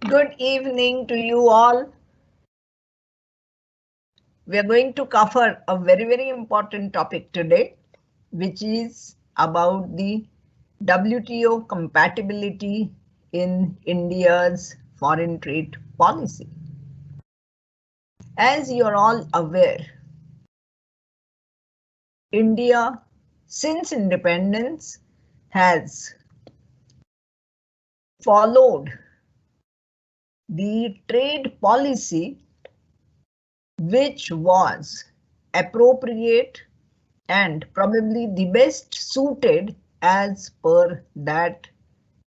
Good evening to you all. We are going to cover a very important topic today, which is about the WTO compatibility in India's foreign trade policy. As you are all aware, India, since independence, has followed the trade policy which was appropriate and probably the best suited as per that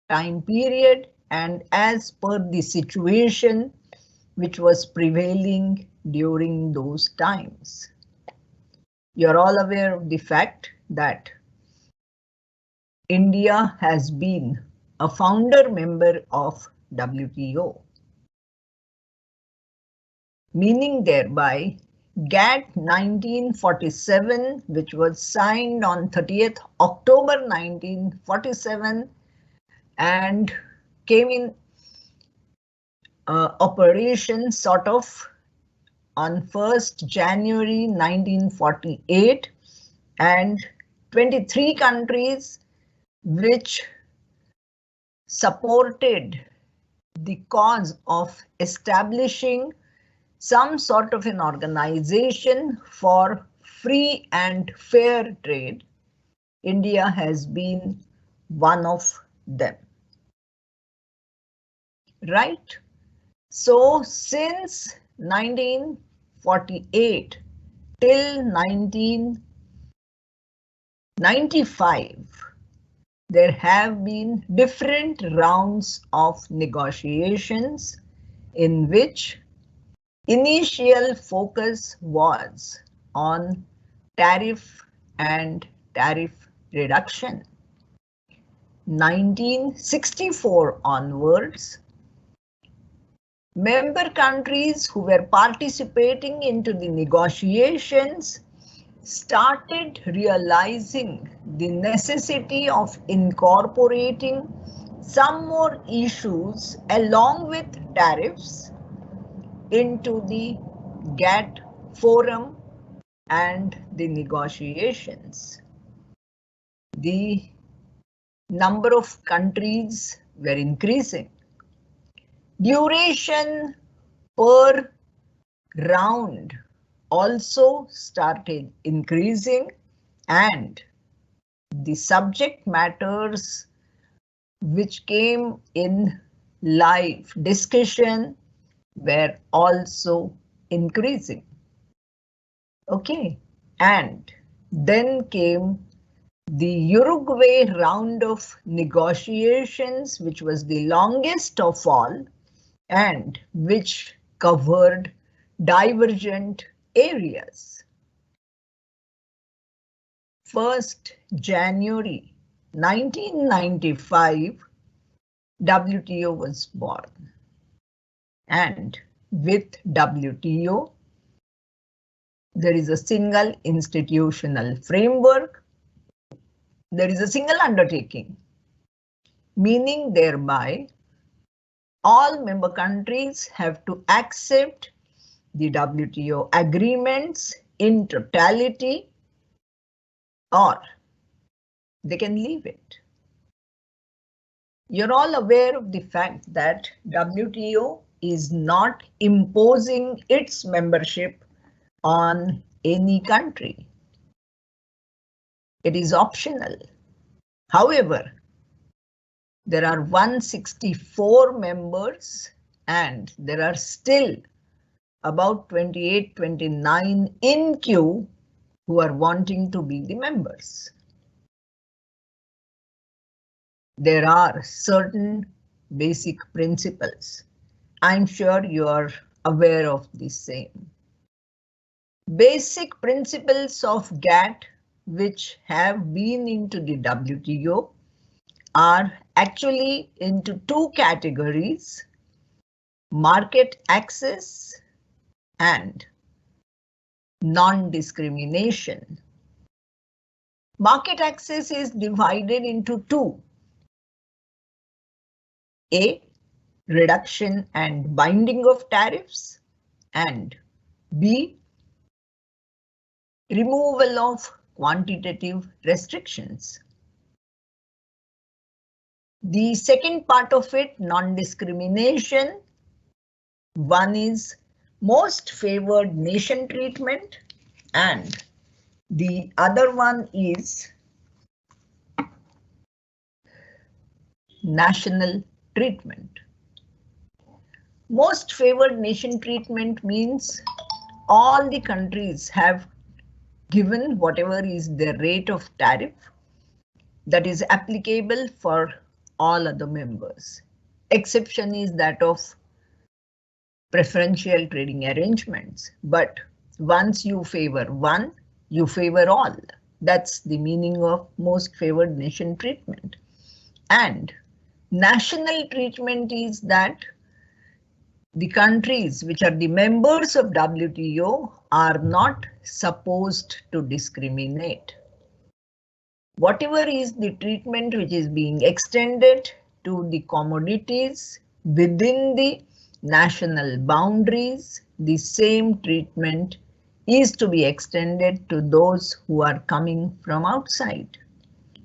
time period and as per the situation which was prevailing during those times. You're all aware of the fact that India has been a founder member of WTO, meaning thereby GATT 1947, which was signed on 30th October 1947 and came in operation sort of on 1st January 1948, and 23 countries which supported the cause of establishing some sort of an organization for free and fair trade. India has been one of them. Right? So since 1948 till 1995, there have been different rounds of negotiations in which initial focus was on tariff and tariff reduction. 1964 onwards, member countries who were participating into the negotiations started realizing the necessity of incorporating some more issues along with tariffs into the GATT forum and the negotiations. The number of countries were increasing. Duration per round also started increasing, and the subject matters which came in live discussion were also increasing. Okay, and then came the Uruguay round of negotiations, which was the longest of all and which covered divergent areas. 1st January 1995, WTO was born, and with WTO, there is a single institutional framework, there is a single undertaking, meaning thereby all member countries have to accept the WTO agreements in totality, or they can leave it. You're all aware of the fact that WTO is not imposing its membership on any country. It is optional. However, there are 164 members and there are still about 28, 29 in queue who are wanting to be the members. There are certain basic principles. I'm sure you are aware of the same. Basic principles of GATT which have been into the WTO are actually into two categories: market access and non-discrimination. Market access is divided into two. A, reduction and binding of tariffs, and B, removal of quantitative restrictions. The second part of it, non-discrimination, one is most favored nation treatment and the other one is national treatment. Most favored nation treatment means all the countries have given whatever is the rate of tariff that is applicable for all other members. Exception is that of preferential trading arrangements, but once you favor one, you favor all. That's the meaning of most favored nation treatment. And national treatment is that the countries which are the members of WTO are not supposed to discriminate. Whatever is the treatment which is being extended to the commodities within the national boundaries, the same treatment is to be extended to those who are coming from outside.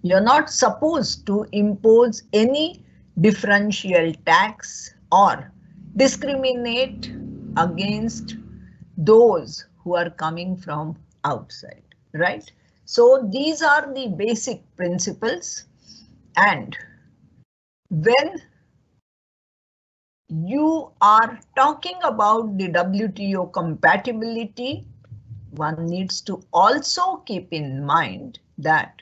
You're not supposed to impose any differential tax or discriminate against those who are coming from outside, right? So these are the basic principles, and when you are talking about the WTO compatibility, one needs to also keep in mind that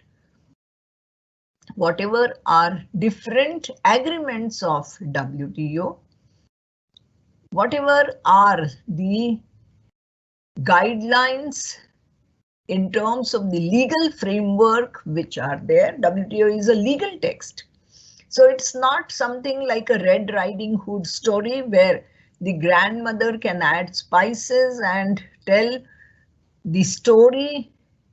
whatever are different agreements of WTO, whatever are the guidelines in terms of the legal framework which are there, WTO is a legal text. So it's not something like a Red Riding Hood story where the grandmother can add spices and tell the story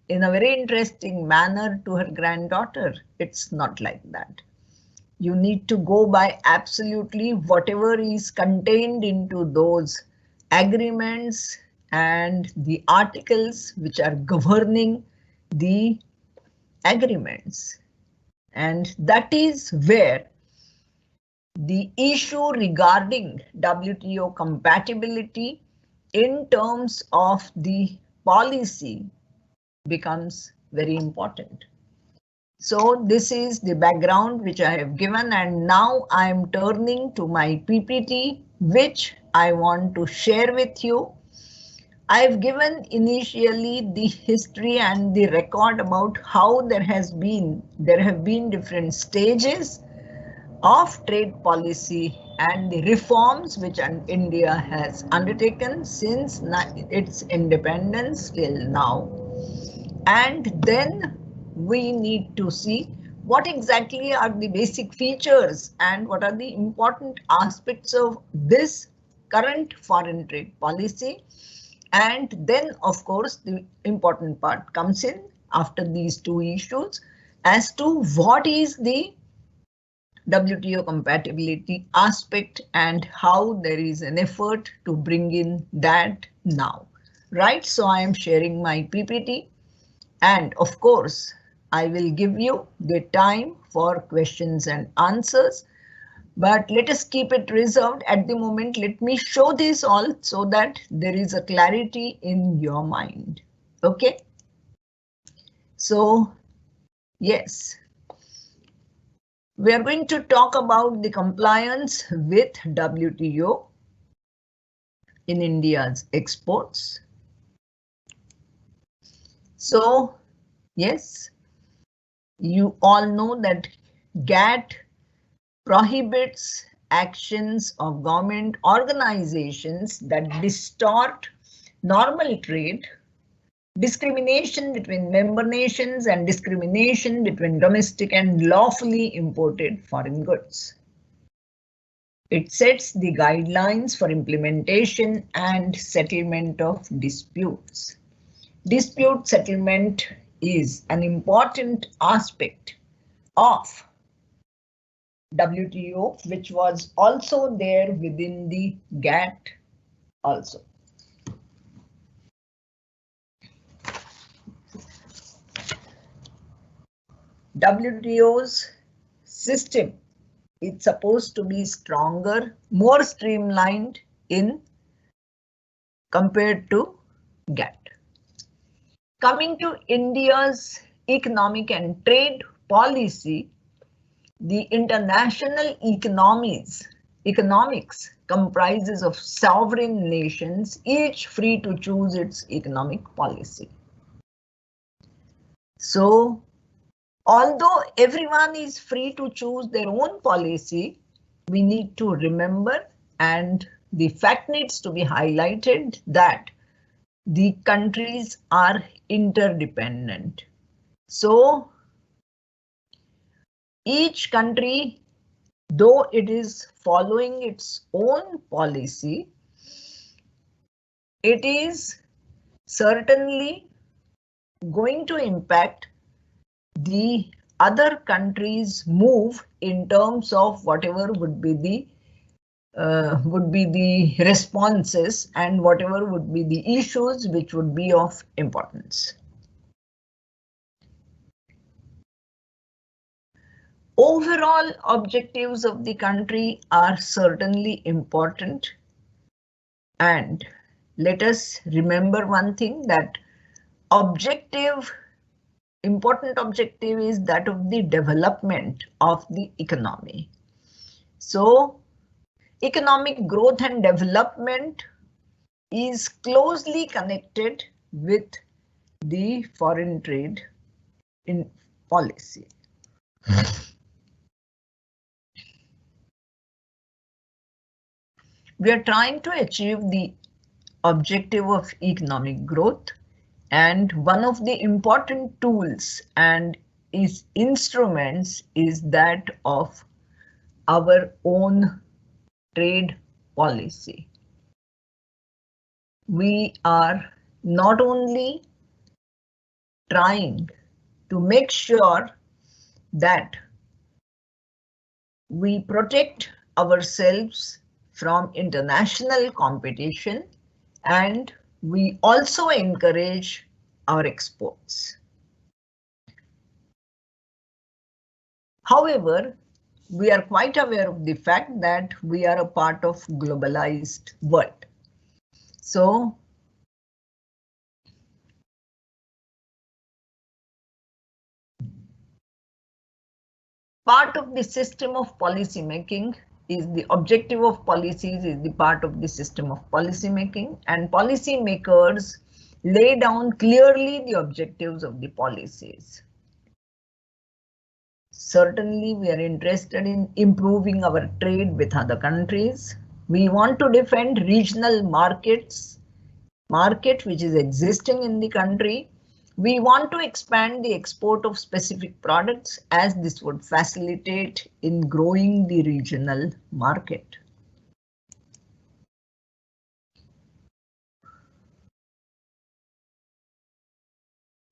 in a very interesting manner to her granddaughter. It's not like that. You need to go by absolutely whatever is contained into those agreements and the articles which are governing the agreements. And that is where the issue regarding WTO compatibility in terms of the policy becomes very important. So this is the background which I have given, and now I am turning to my PPT, which I want to share with you. I've given initially the history and the record about how there have been different stages of trade policy and the reforms which India has undertaken since its independence till now. And then we need to see what exactly are the basic features and what are the important aspects of this current foreign trade policy. And then, of course, the important part comes in after these two issues as to what is the WTO compatibility aspect and how there is an effort to bring in that now, right? So I am sharing my PPT, and of course, I will give you the time for questions and answers. But let us keep it reserved at the moment. Let me show this all so that there is a clarity in your mind. Okay. So, yes, we are going to talk about the compliance with WTO in India's exports. So, yes, you all know that GATT prohibits actions of government organizations that distort normal trade, discrimination between member nations, and discrimination between domestic and lawfully imported foreign goods. It sets the guidelines for implementation and settlement of disputes. Dispute settlement is an important aspect of WTO, which was also there within the GATT also. WTO's system is supposed to be stronger, more streamlined in compared to GATT. Coming to India's economic and trade policy, the international economics comprises of sovereign nations, each free to choose its economic policy. So, although everyone is free to choose their own policy, we need to remember, and the fact needs to be highlighted, that the countries are interdependent. So, each country, though it is following its own policy, it is certainly going to impact the other countries' move in terms of whatever would be the responses and whatever would be the issues which would be of importance. Overall objectives of the country are certainly important, and let us remember one thing, that important objective is that of the development of the economy. So, economic growth and development is closely connected with the foreign trade in policy. We are trying to achieve the objective of economic growth, and one of the important tools and instruments is that of our own trade policy. We are not only trying to make sure that we protect ourselves from international competition, and we also encourage our exports. However, we are quite aware of the fact that we are a part of globalized world. So, part of the system of policy making is the objective of policies is the part of the system of policy making, and policy makers lay down clearly the objectives of the policies. Certainly, we are interested in improving our trade with other countries. We want to defend regional market which is existing in the country. We want to expand the export of specific products, as this would facilitate in growing the regional market.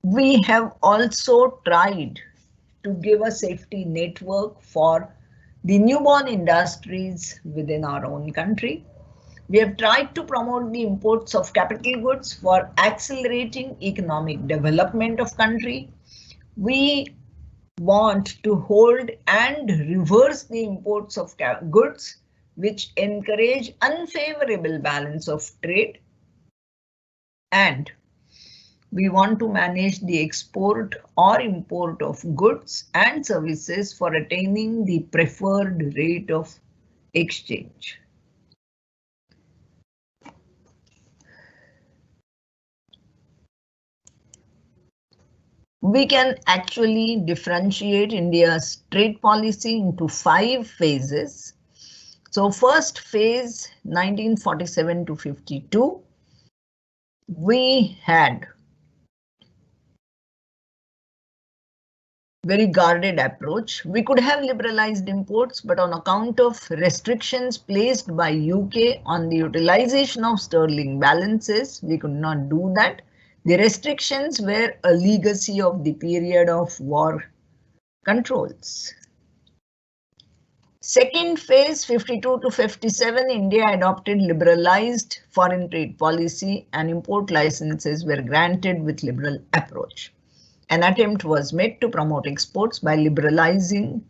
We have also tried to give a safety network for the newborn industries within our own country. We have tried to promote the imports of capital goods for accelerating economic development of country. We want to hold and reverse the imports of goods which encourage unfavorable balance of trade, and we want to manage the export or import of goods and services for attaining the preferred rate of exchange. We can actually differentiate India's trade policy into 5 phases. So first phase, 1947 to 52, we had very guarded approach. We could have liberalized imports, but on account of restrictions placed by UK on the utilization of sterling balances, we could not do that. The restrictions were a legacy of the period of war controls. Second phase, 52 to 57, India adopted liberalized foreign trade policy and import licenses were granted with liberal approach. An attempt was made to promote exports by liberating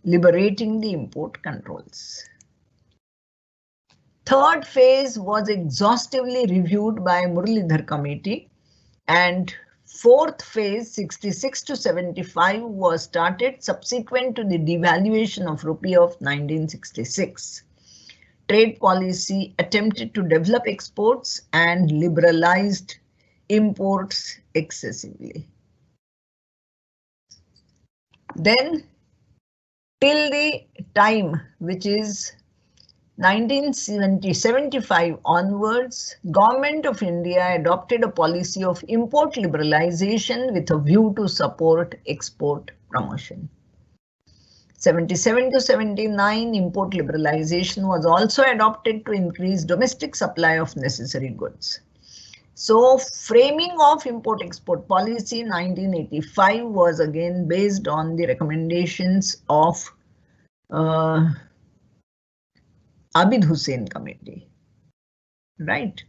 the import controls. Third phase was exhaustively reviewed by Muralidhar Committee, and fourth phase, 66 to 75, was started subsequent to the devaluation of rupee of 1966. Trade policy attempted to develop exports and liberalized imports excessively. Then, till the time which is 1975 onwards, Government of India adopted a policy of import liberalization with a view to support export promotion. 77 to 79, import liberalization was also adopted to increase domestic supply of necessary goods. So, framing of import-export policy 1985 was again based on the recommendations of Abid Hussain Committee, right?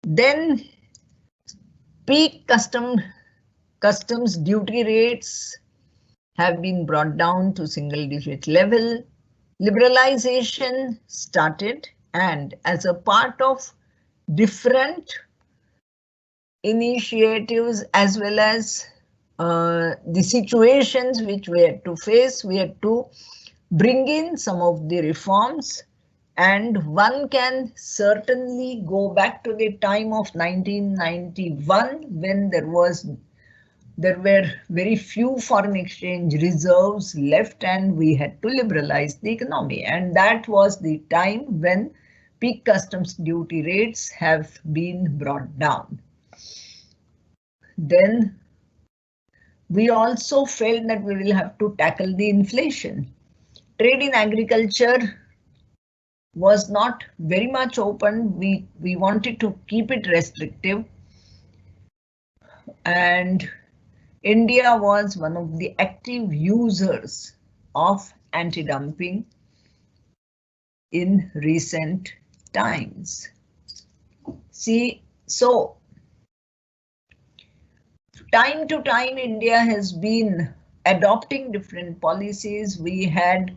Then peak customs duty rates have been brought down to single-digit level. Liberalization started, and as a part of different initiatives as well as the situations which we had to face, we had to bring in some of the reforms. And one can certainly go back to the time of 1991 when there were very few foreign exchange reserves left and we had to liberalize the economy. And that was the time when peak customs duty rates have been brought down. Then we also felt that we will have to tackle the inflation. Trade in agriculture was not very much open. We wanted to keep it restrictive, and India was one of the active users of anti-dumping in recent times. See, so time to time India has been adopting different policies. We had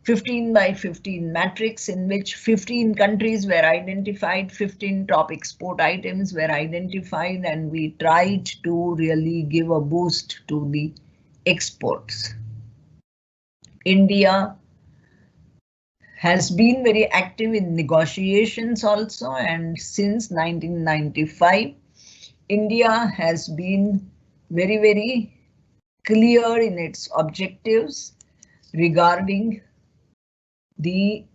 15 by 15 matrix in which 15 countries were identified, 15 top export items were identified, and we tried to really give a boost to the exports. India has been very active in negotiations also, and since 1995, India has been very, very clear in its objectives regarding the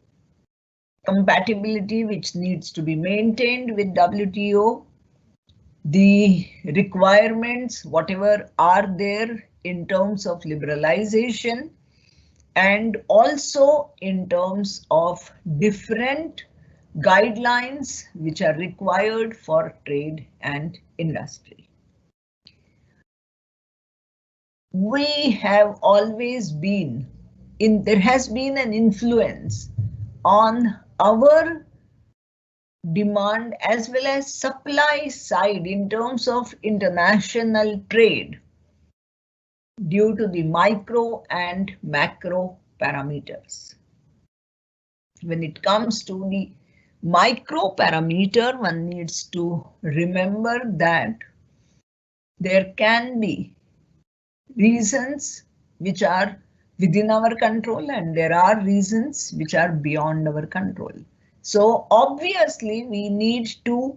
compatibility which needs to be maintained with WTO, the requirements, whatever are there in terms of liberalization, and also in terms of different guidelines which are required for trade and industry. We have always been there has been an influence on our demand as well as supply side in terms of international trade due to the micro and macro parameters. When it comes to the micro parameter, one needs to remember that there can be reasons which are within our control and there are reasons which are beyond our control. So obviously we need to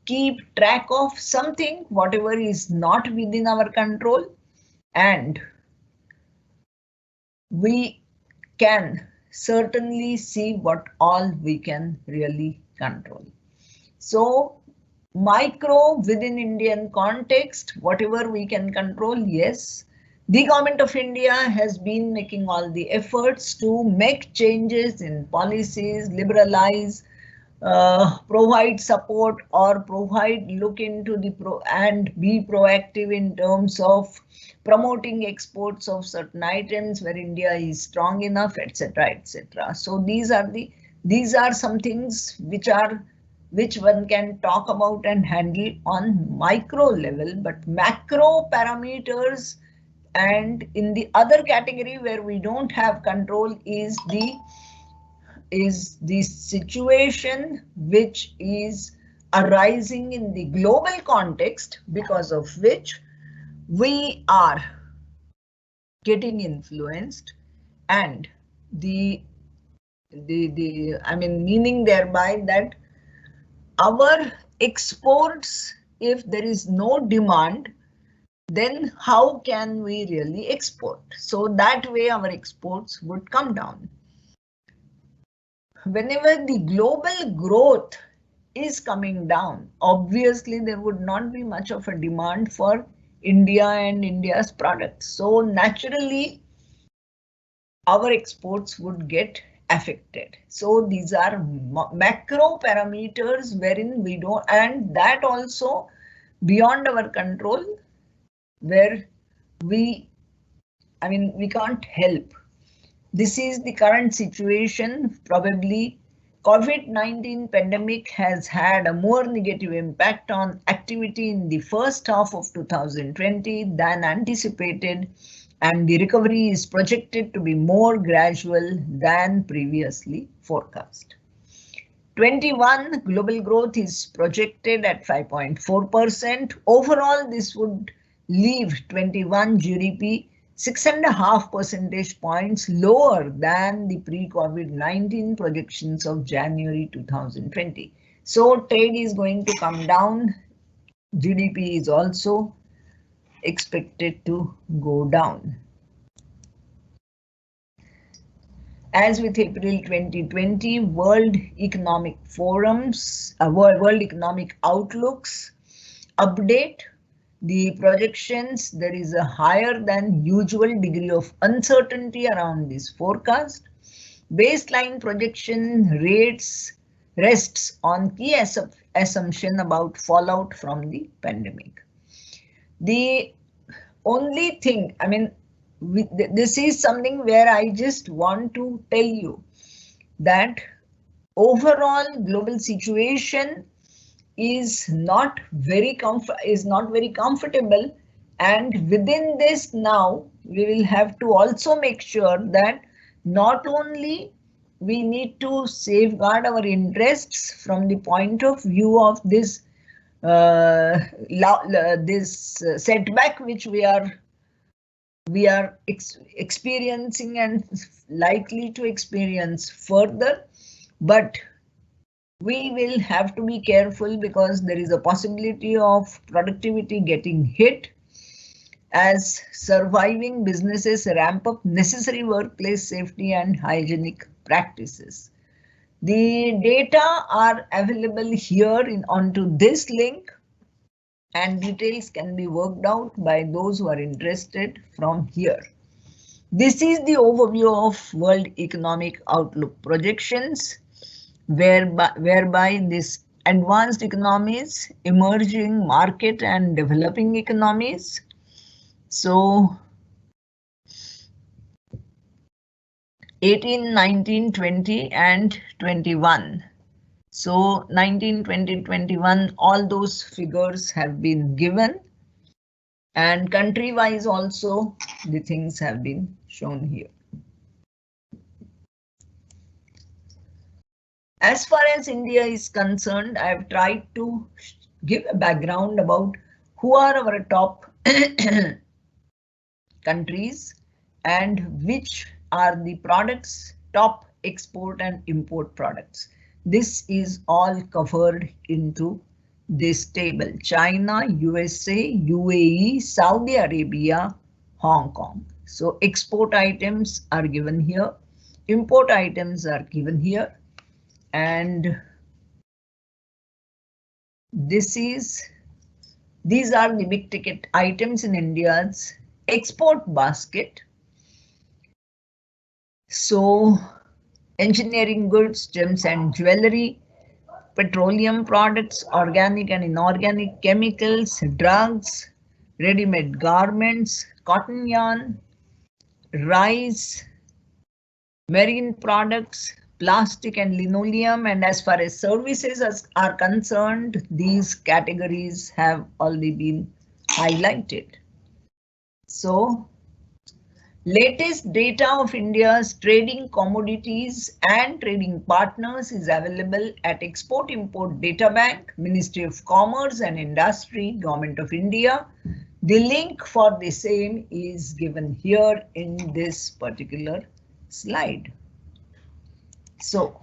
keep track of something, whatever is not within our control, and we can certainly see what all we can really control. So micro within Indian context, whatever we can control, yes. The Government of India has been making all the efforts to make changes in policies, liberalize provide support or look into the and be proactive in terms of promoting exports of certain items where India is strong enough, etc., etc. So these are some things which one can talk about and handle on micro level, but macro parameters and in the other category where we don't have control is the situation which is arising in the global context, because of which we are getting influenced, and I mean, meaning thereby that our exports, if there is no demand, then how can we really export? So that way our exports would come down. Whenever the global growth is coming down, obviously there would not be much of a demand for India and India's products. So naturally, our exports would get affected. So these are macro parameters wherein we don't, and that also beyond our control, where we can't help. This is the current situation. Probably COVID-19 pandemic has had a more negative impact on activity in the first half of 2020 than anticipated, and the recovery is projected to be more gradual than previously forecast. 21 global growth is projected at 5.4%. Overall, this would leave 21 GDP 6.5 percentage points lower than the pre-COVID-19 projections of January 2020. So trade is going to come down. GDP is also expected to go down. As with April 2020 World Economic Forum's World Economic Outlooks update, the projections, there is a higher than usual degree of uncertainty around this forecast. Baseline projection rates rests on key assumption about fallout from the pandemic. The only thing, this is something where I just want to tell you that overall global situation is not very comfortable, and within this now we will have to also make sure that not only we need to safeguard our interests from the point of view of this setback which we are experiencing and likely to experience further, but we will have to be careful because there is a possibility of productivity getting hit as surviving businesses ramp up necessary workplace safety and hygienic practices. The data are available here onto this link, and details can be worked out by those who are interested from here. This is the overview of World Economic Outlook projections, whereby this advanced economies, emerging market and developing economies. So 18, 19, 20 and 21. So 19, 20, 21, all those figures have been given, and country-wise also the things have been shown here. As far as India is concerned, I have tried to give a background about who are our top countries and which are the products, top export and import products. This is all covered into this table: China, USA, UAE, Saudi Arabia, Hong Kong. So export items are given here, import items are given here, and these are the big ticket items in India's export basket. So engineering goods, gems and jewelry, petroleum products, organic and inorganic chemicals, drugs, ready-made garments, cotton yarn, rice, marine products, plastic and linoleum, and as far as services are concerned, these categories have already been highlighted. So, latest data of India's trading commodities and trading partners is available at Export-Import Data Bank, Ministry of Commerce and Industry, Government of India. The link for the same is given here in this particular slide. So,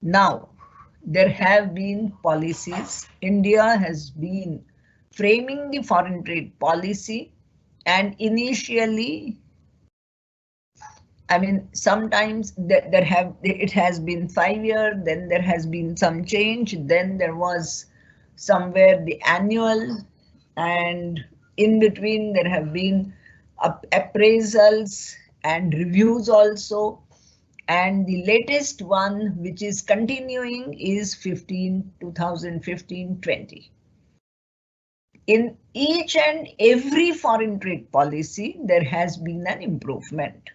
now there have been policies. India has been framing the foreign trade policy, and initially, I mean, sometimes it has been 5 years, then there has been some change, then there was somewhere the annual, and in between there have been appraisals and reviews also. And the latest one, which is continuing, is 2015-20. In each and every foreign trade policy, there has been an improvement.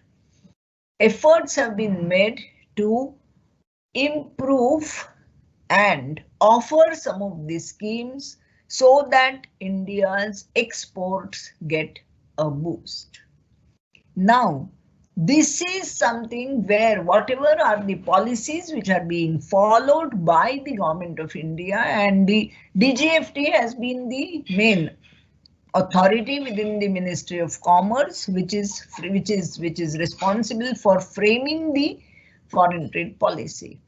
Efforts have been made to improve and offer some of these schemes so that India's exports get a boost. Now, this is something where whatever are the policies which are being followed by the Government of India, and the DGFT has been the main authority within the Ministry of Commerce, which is responsible for framing the foreign trade policy.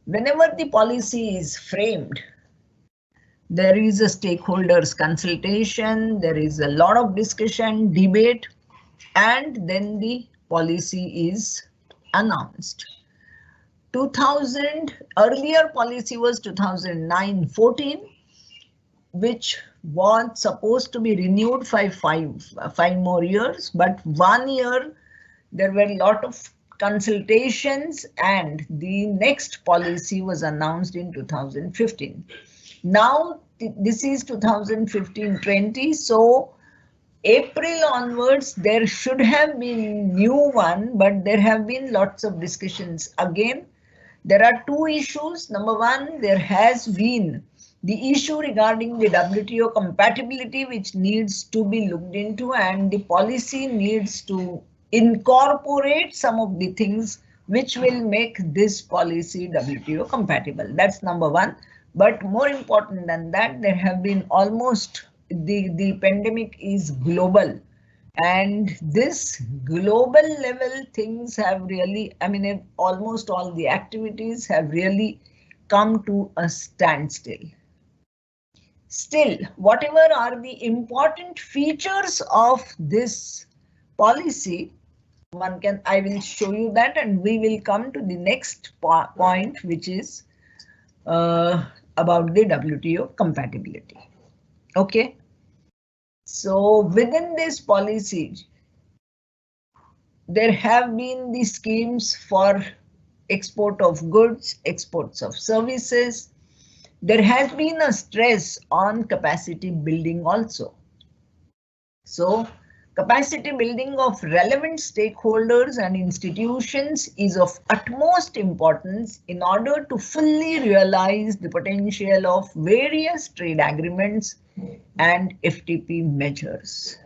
Whenever the policy is framed, there is a stakeholders consultation, there is a lot of discussion, debate, and then the policy is announced. 2000 earlier policy was 2009-14, which was supposed to be renewed for five more years, but 1 year there were a lot of consultations and the next policy was announced in 2015. Now this is 2015-20, so April onwards there should have been new one, but there have been lots of discussions. Again, there are two issues. Number one, there has been the issue regarding the WTO compatibility, which needs to be looked into, and the policy needs to incorporate some of the things which will make this policy WTO compatible. That's number one. But more important than that, there have been almost the pandemic is global, and this global level things have really, I mean, almost all the activities have really come to a standstill. Still, whatever are the important features of this policy, I will show you that, and we will come to the next point, which is about the WTO compatibility. Okay, so within this policy, there have been the schemes for export of goods, exports of services. There has been a stress on capacity building also. So, capacity building of relevant stakeholders and institutions is of utmost importance in order to fully realize the potential of various trade agreements and FTP measures.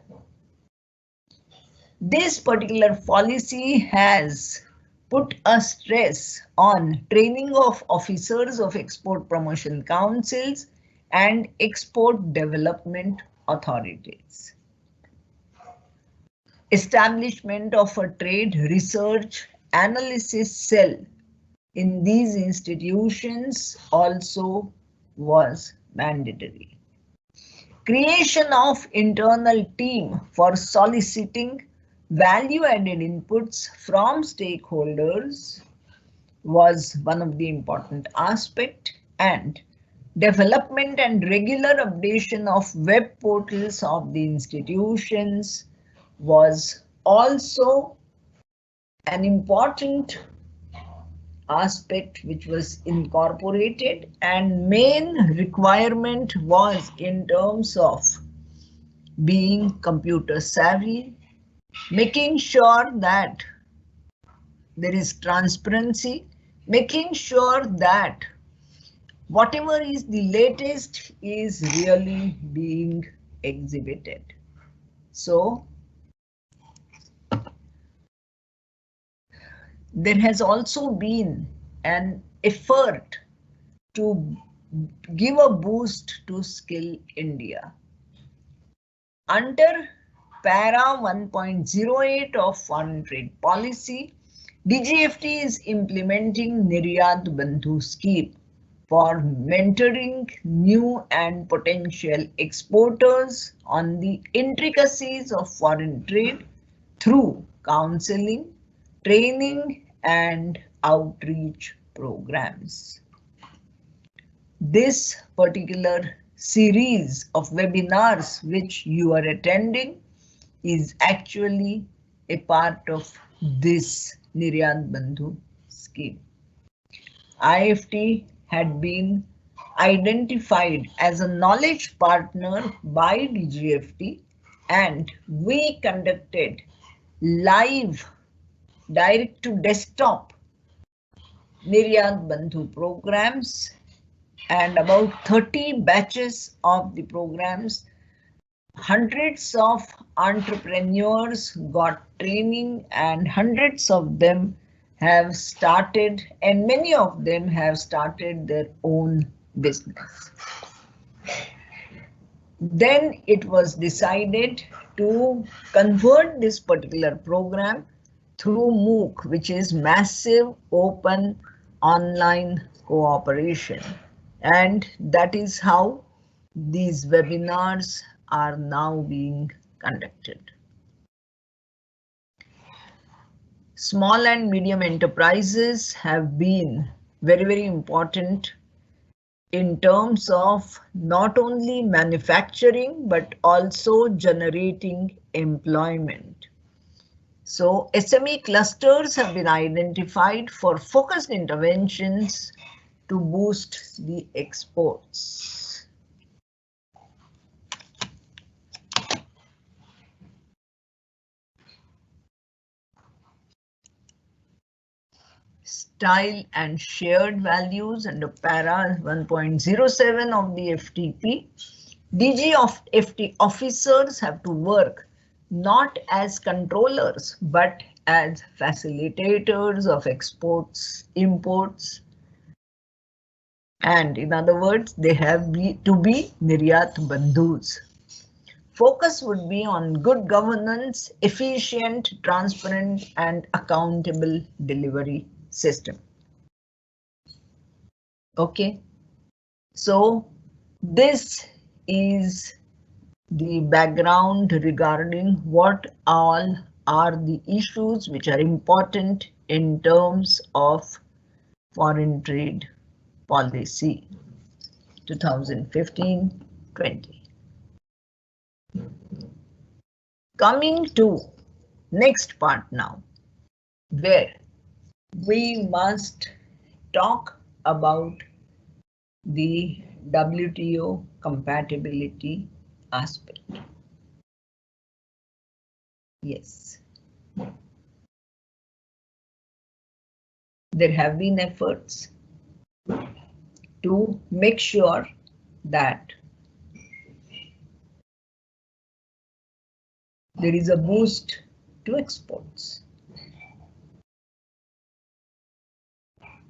This particular policy has put a stress on training of officers of export promotion councils and export development authorities. Establishment of a trade research analysis cell in these institutions also was mandatory. Creation of internal team for soliciting value-added inputs from stakeholders was one of the important aspects, and development and regular updation of web portals of the institutions was also an important aspect which was incorporated, and main requirement was in terms of being computer savvy, making sure that there is transparency, making sure that whatever is the latest is really being exhibited. So there has also been an effort to give a boost to Skill India. Under Para 1.08 of Foreign Trade Policy, DGFT is implementing Niryat Bandhu scheme for mentoring new and potential exporters on the intricacies of foreign trade through counseling, training, and outreach programs. This particular series of webinars which you are attending is actually a part of this Niryat Bandhu scheme. IFT had been identified as a knowledge partner by DGFT, and we conducted live direct to desktop Niryat Bandhu programs, and about 30 batches of the programs. Hundreds of entrepreneurs got training, and hundreds of them have started, and many of them have started their own business. Then it was decided to convert this particular program through MOOC, which is Massive Open Online Cooperation. And that is how these webinars are now being conducted. Small and medium enterprises have been very, very important in terms of not only manufacturing, but also generating employment. So SME clusters have been identified for focused interventions to boost the exports. Style and shared values under Para 1.07 of the FTP. DG of FT officers have to work not as controllers, but as facilitators of exports, imports. And in other words, they have to be Niryat Bandhus. Focus would be on good governance, efficient, transparent, and accountable delivery system. Okay, so this is the background regarding what all are the issues which are important in terms of foreign trade policy 2015-20. Coming to next part now, where we must talk about the WTO compatibility aspect. Yes, there have been efforts to make sure that there is a boost to exports.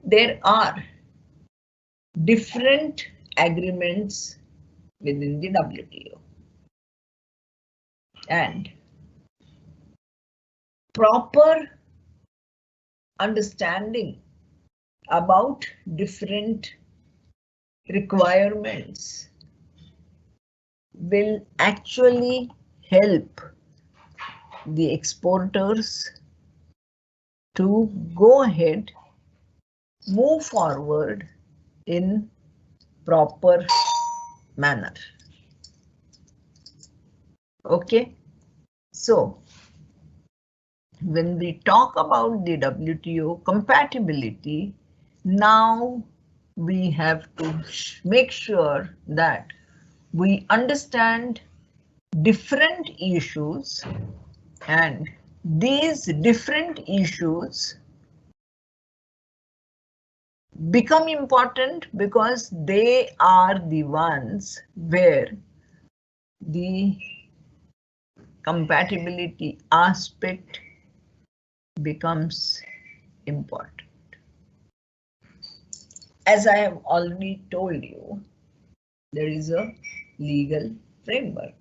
There are different agreements within the WTO, and proper understanding about different requirements will actually help the exporters to go ahead, move forward in proper manner. Okay, so when we talk about the WTO compatibility, Now we have to make sure that we understand different issues, and these different issues become important because they are the ones where the compatibility aspect becomes important. As I have already told you, there is a legal framework.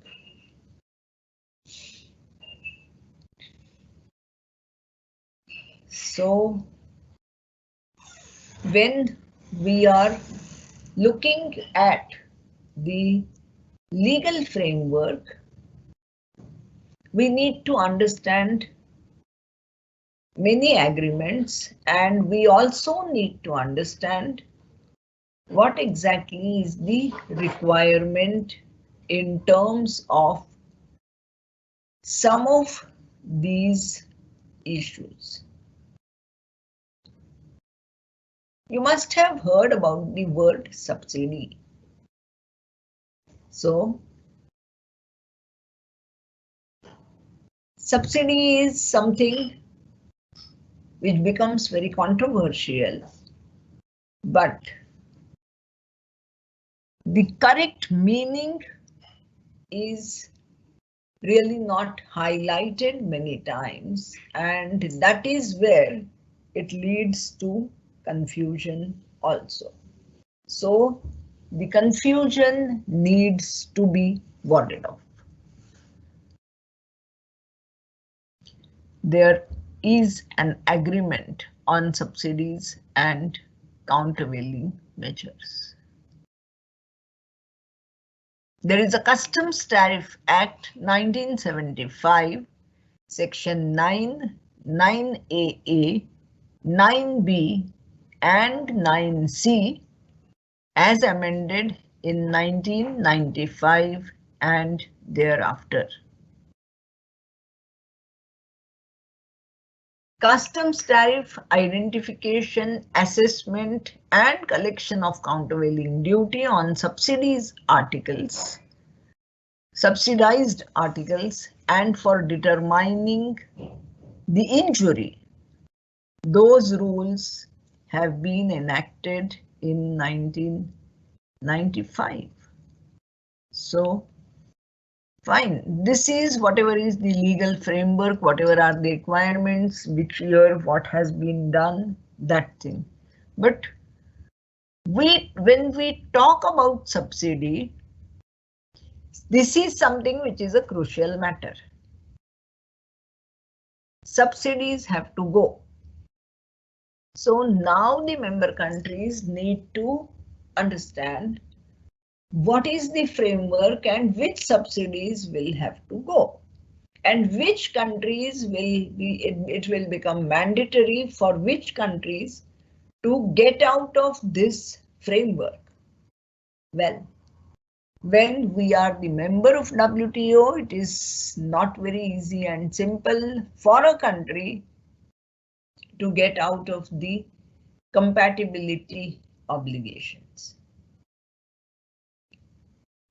So when we are looking at the legal framework, we need to understand many agreements, and we also need to understand what exactly is the requirement in terms of some of these issues. You must have heard about the word subsidy. So, subsidy is something which becomes very controversial, but the correct meaning is really not highlighted many times, and that is where it leads to confusion also. So the confusion needs to be warded off. There is an agreement on subsidies and countervailing measures. There is a Customs Tariff Act 1975, Section 9, 9AA, 9B and 9C as amended in 1995 and thereafter. Customs tariff identification, assessment and collection of countervailing duty on subsidized articles, and for determining the injury. Those rules have been enacted in 1995. So, fine, this is whatever is the legal framework, whatever are the requirements, which year, what has been done, that thing. But when we talk about subsidy, this is something which is a crucial matter. Subsidies have to go. So now the member countries need to understand what is the framework and which subsidies will have to go, and which countries will be, it will become mandatory for which countries to get out of this framework. Well, when we are the member of WTO, it is not very easy and simple for a country to get out of the compatibility obligations.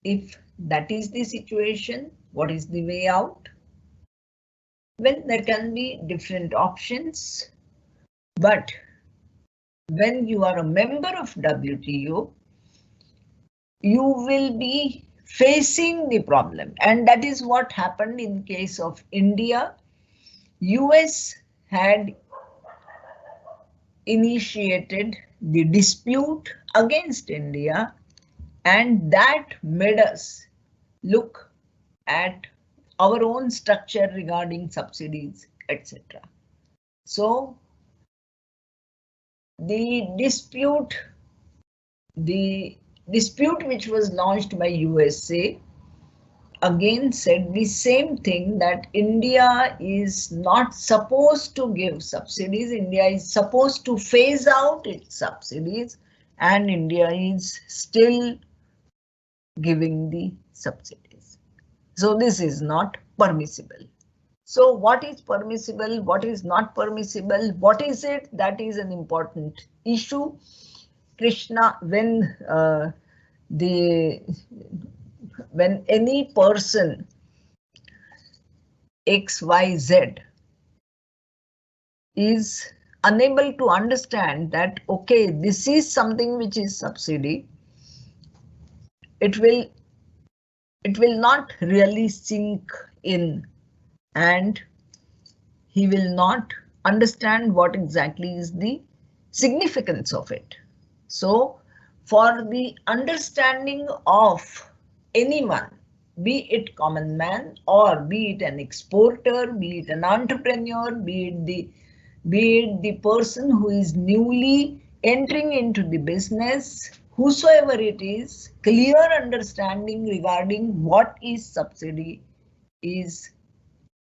If that is the situation, what is the way out? Well, there can be different options, but when you are a member of WTO, you will be facing the problem, and that is what happened in case of India. US had initiated the dispute against India, and that made us look at our own structure regarding subsidies, etc. So the dispute which was launched by USA again said the same thing, that India is not supposed to give subsidies. India is supposed to phase out its subsidies, and India is still giving the subsidies. So this is not permissible. So what is permissible, what is not permissible, what is it, that is an important issue. Krishna, when any person XYZ is unable to understand that, okay, this is something which is subsidy, it will not really sink in, and he will not understand what exactly is the significance of it. So for the understanding of anyone, be it common man or be it an exporter, be it an entrepreneur, be it the person who is newly entering into the business, whosoever it is, clear understanding regarding what is subsidy is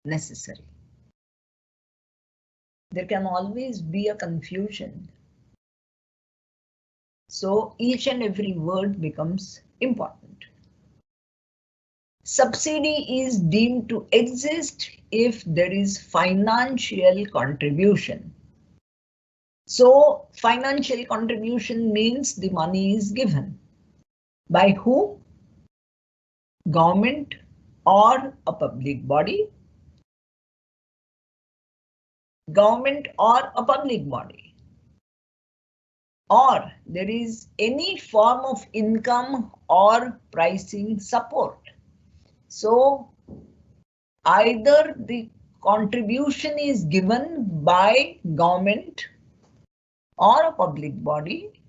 necessary. There can always be a confusion. So each and every word becomes important. Subsidy is deemed to exist if there is financial contribution. So financial contribution means the money is given. By who? Government or a public body. Government or a public body. Or there is any form of income or pricing support. So either the contribution is given by government or a public body,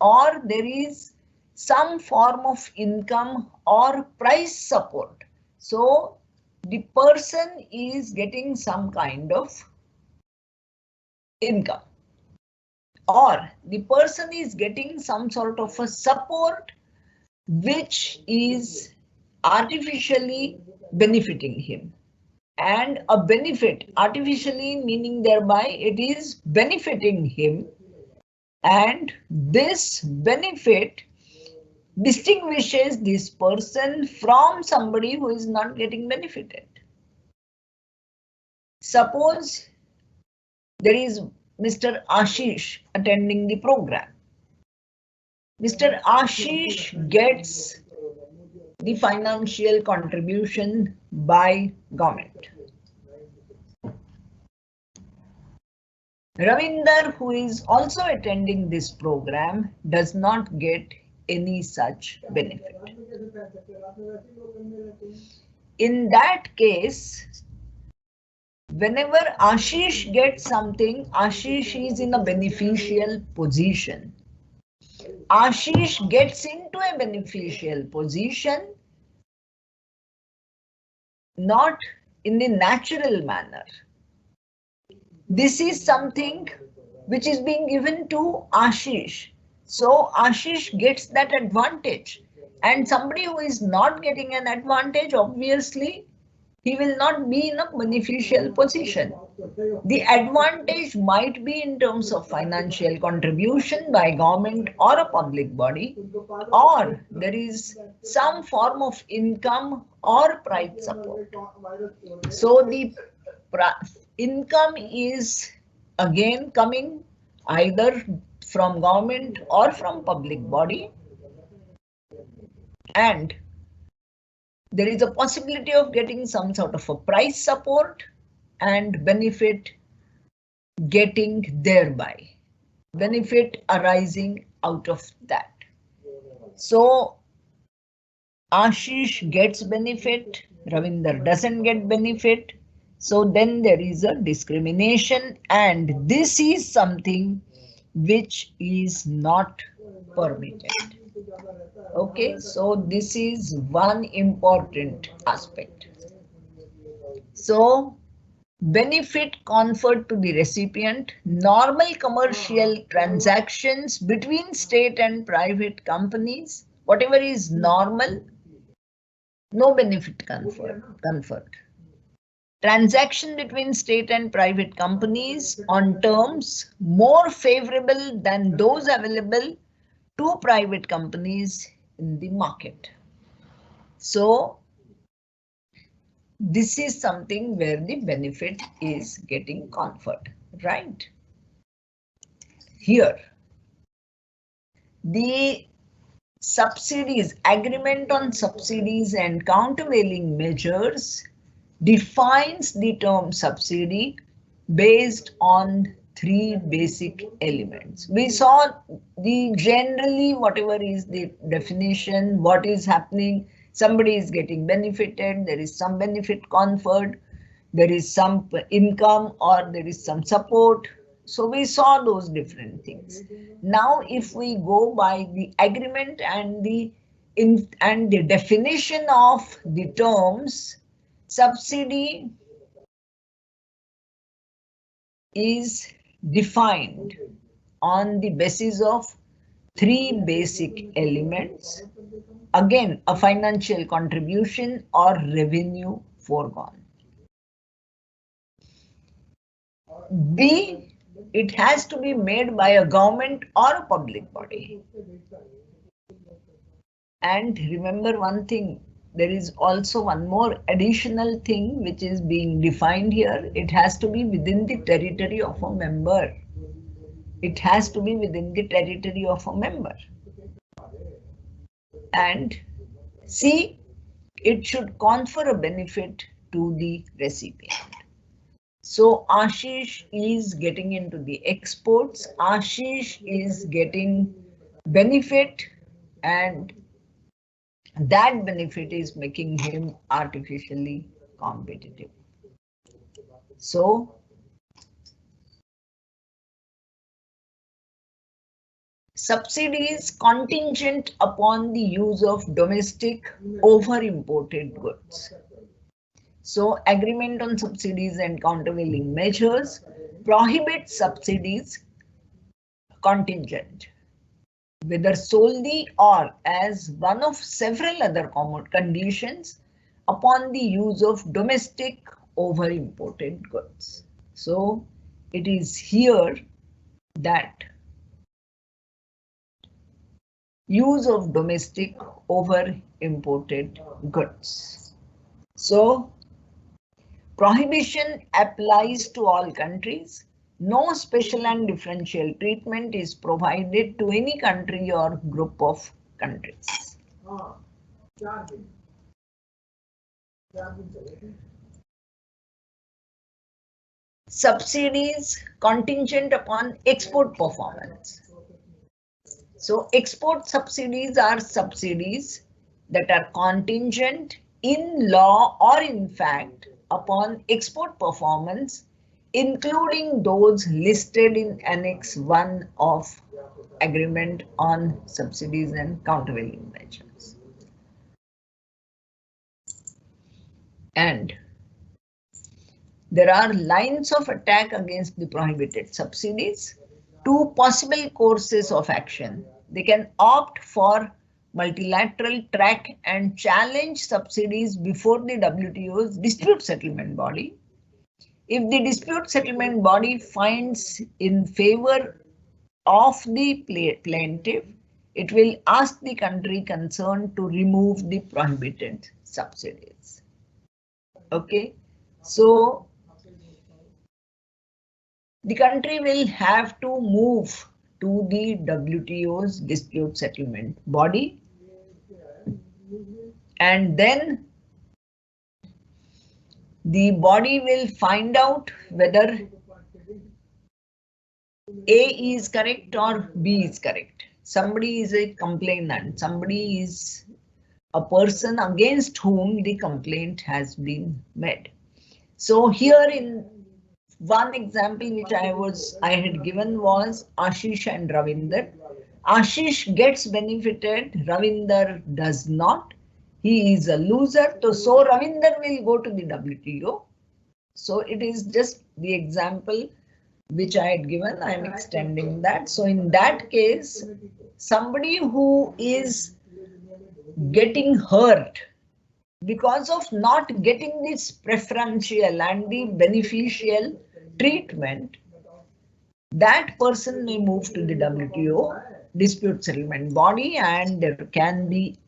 or there is some form of income or price support. So the person is getting some kind of income, or the person is getting some sort of a support which is artificially benefiting him. And a benefit, artificially meaning thereby it is benefiting him, and this benefit distinguishes this person from somebody who is not getting benefited. Suppose there is Mr. Ashish attending the program. Mr. Ashish gets the financial contribution by government. Ravinder, who is also attending this program, does not get any such benefit. In that case, whenever Ashish gets something, Ashish is in a beneficial position. Ashish gets into a beneficial position not in the natural manner. This is something which is being given to Ashish. So Ashish gets that advantage, and somebody who is not getting an advantage, obviously, he will not be in a beneficial position. The advantage might be in terms of financial contribution by government or a public body, or there is some form of income or price support. So the income is again coming either from government or from public body, and there is a possibility of getting some sort of a price support and benefit getting thereby, benefit arising out of that. So Ashish gets benefit, Ravinder doesn't get benefit. So then there is a discrimination, and this is something which is not permitted. Okay, so this is one important aspect. So benefit conferred to the recipient, normal commercial transactions between state and private companies, whatever is normal, no benefit conferred. Transaction between state and private companies on terms more favorable than those available to private companies in the market. So this is something where the benefit is getting conferred, right? Here, the subsidies, agreement on subsidies and countervailing measures defines the term subsidy based on three basic elements. We saw the generally whatever is the definition, what is happening, somebody is getting benefited, there is some benefit conferred, there is some income or there is some support. So we saw those different things. Now if we go by the agreement and the definition of the terms, subsidy is defined on the basis of three basic elements. Again, a financial contribution or revenue foregone. B, it has to be made by a government or a public body. And remember one thing, there is also one more additional thing which is being defined here. It has to be within the territory of a member. It has to be within the territory of a member. And C, it should confer a benefit to the recipient. So Ashish is getting into the exports. Ashish is getting benefit, and that benefit is making him artificially competitive. So subsidies contingent upon the use of domestic over imported goods. So agreement on subsidies and countervailing measures prohibit subsidies contingent, whether solely or as one of several other common conditions upon the use of domestic over imported goods. So it is here that use of domestic over imported goods. So prohibition applies to all countries. No special and differential treatment is provided to any country or group of countries. Subsidies contingent upon export performance. So export subsidies are subsidies that are contingent in law or in fact upon export performance, including those listed in Annex 1 of Agreement on Subsidies and Countervailing Measures. And there are lines of attack against the prohibited subsidies. Two possible courses of action. They can opt for multilateral track and challenge subsidies before the WTO's dispute settlement body. If the dispute settlement body finds in favor of the plaintiff, it will ask the country concerned to remove the prohibited subsidies. Okay, so the country will have to move to the WTO's dispute settlement body, and then the body will find out whether A is correct or B is correct. Somebody is a complainant, somebody is a person against whom the complaint has been made. So here in one example which I had given was Ashish and Ravinder. Ashish gets benefited, Ravinder does not. He is a loser, so Ravinder will go to the WTO. So it is just the example which I had given. I am extending that. So in that case, somebody who is getting hurt because of not getting this preferential and the beneficial treatment, that person may move to the WTO dispute settlement body, and there can be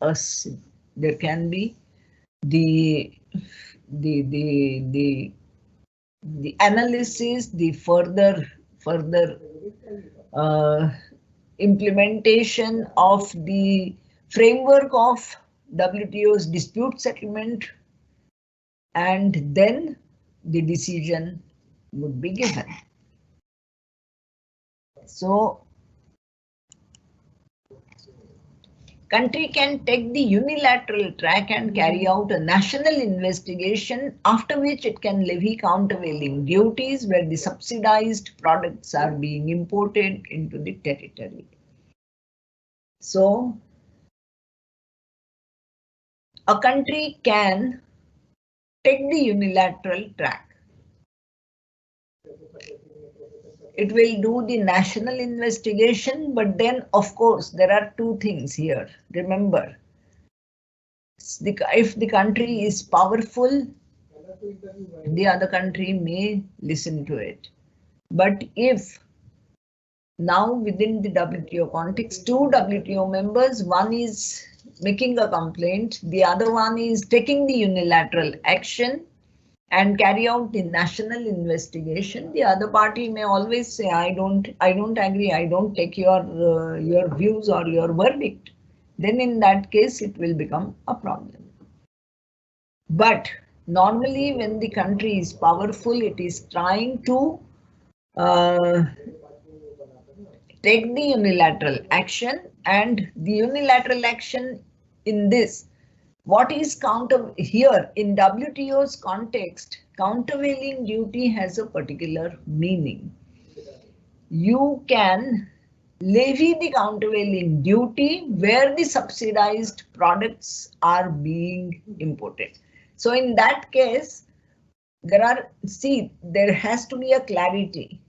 the analysis, the further implementation of the framework of WTO's dispute settlement, and then the decision would be given. So, country can take the unilateral track and carry out a national investigation, after which it can levy countervailing duties where the subsidized products are being imported into the territory. So, a country can take the unilateral track. It will do the national investigation, but then, of course, there are two things here. Remember, if the country is powerful, the other country may listen to it. But if now within the WTO context, two WTO members, one is making a complaint, the other one is taking the unilateral action and carry out the national investigation, the other party may always say, I don't agree, I don't take your views or your verdict. Then in that case, it will become a problem. But normally when the country is powerful, it is trying to take the unilateral action, and the unilateral action in this, what is counter here in WTO's context, countervailing duty has a particular meaning. You can levy the countervailing duty where the subsidized products are being imported. So in that case, there has to be a clarity.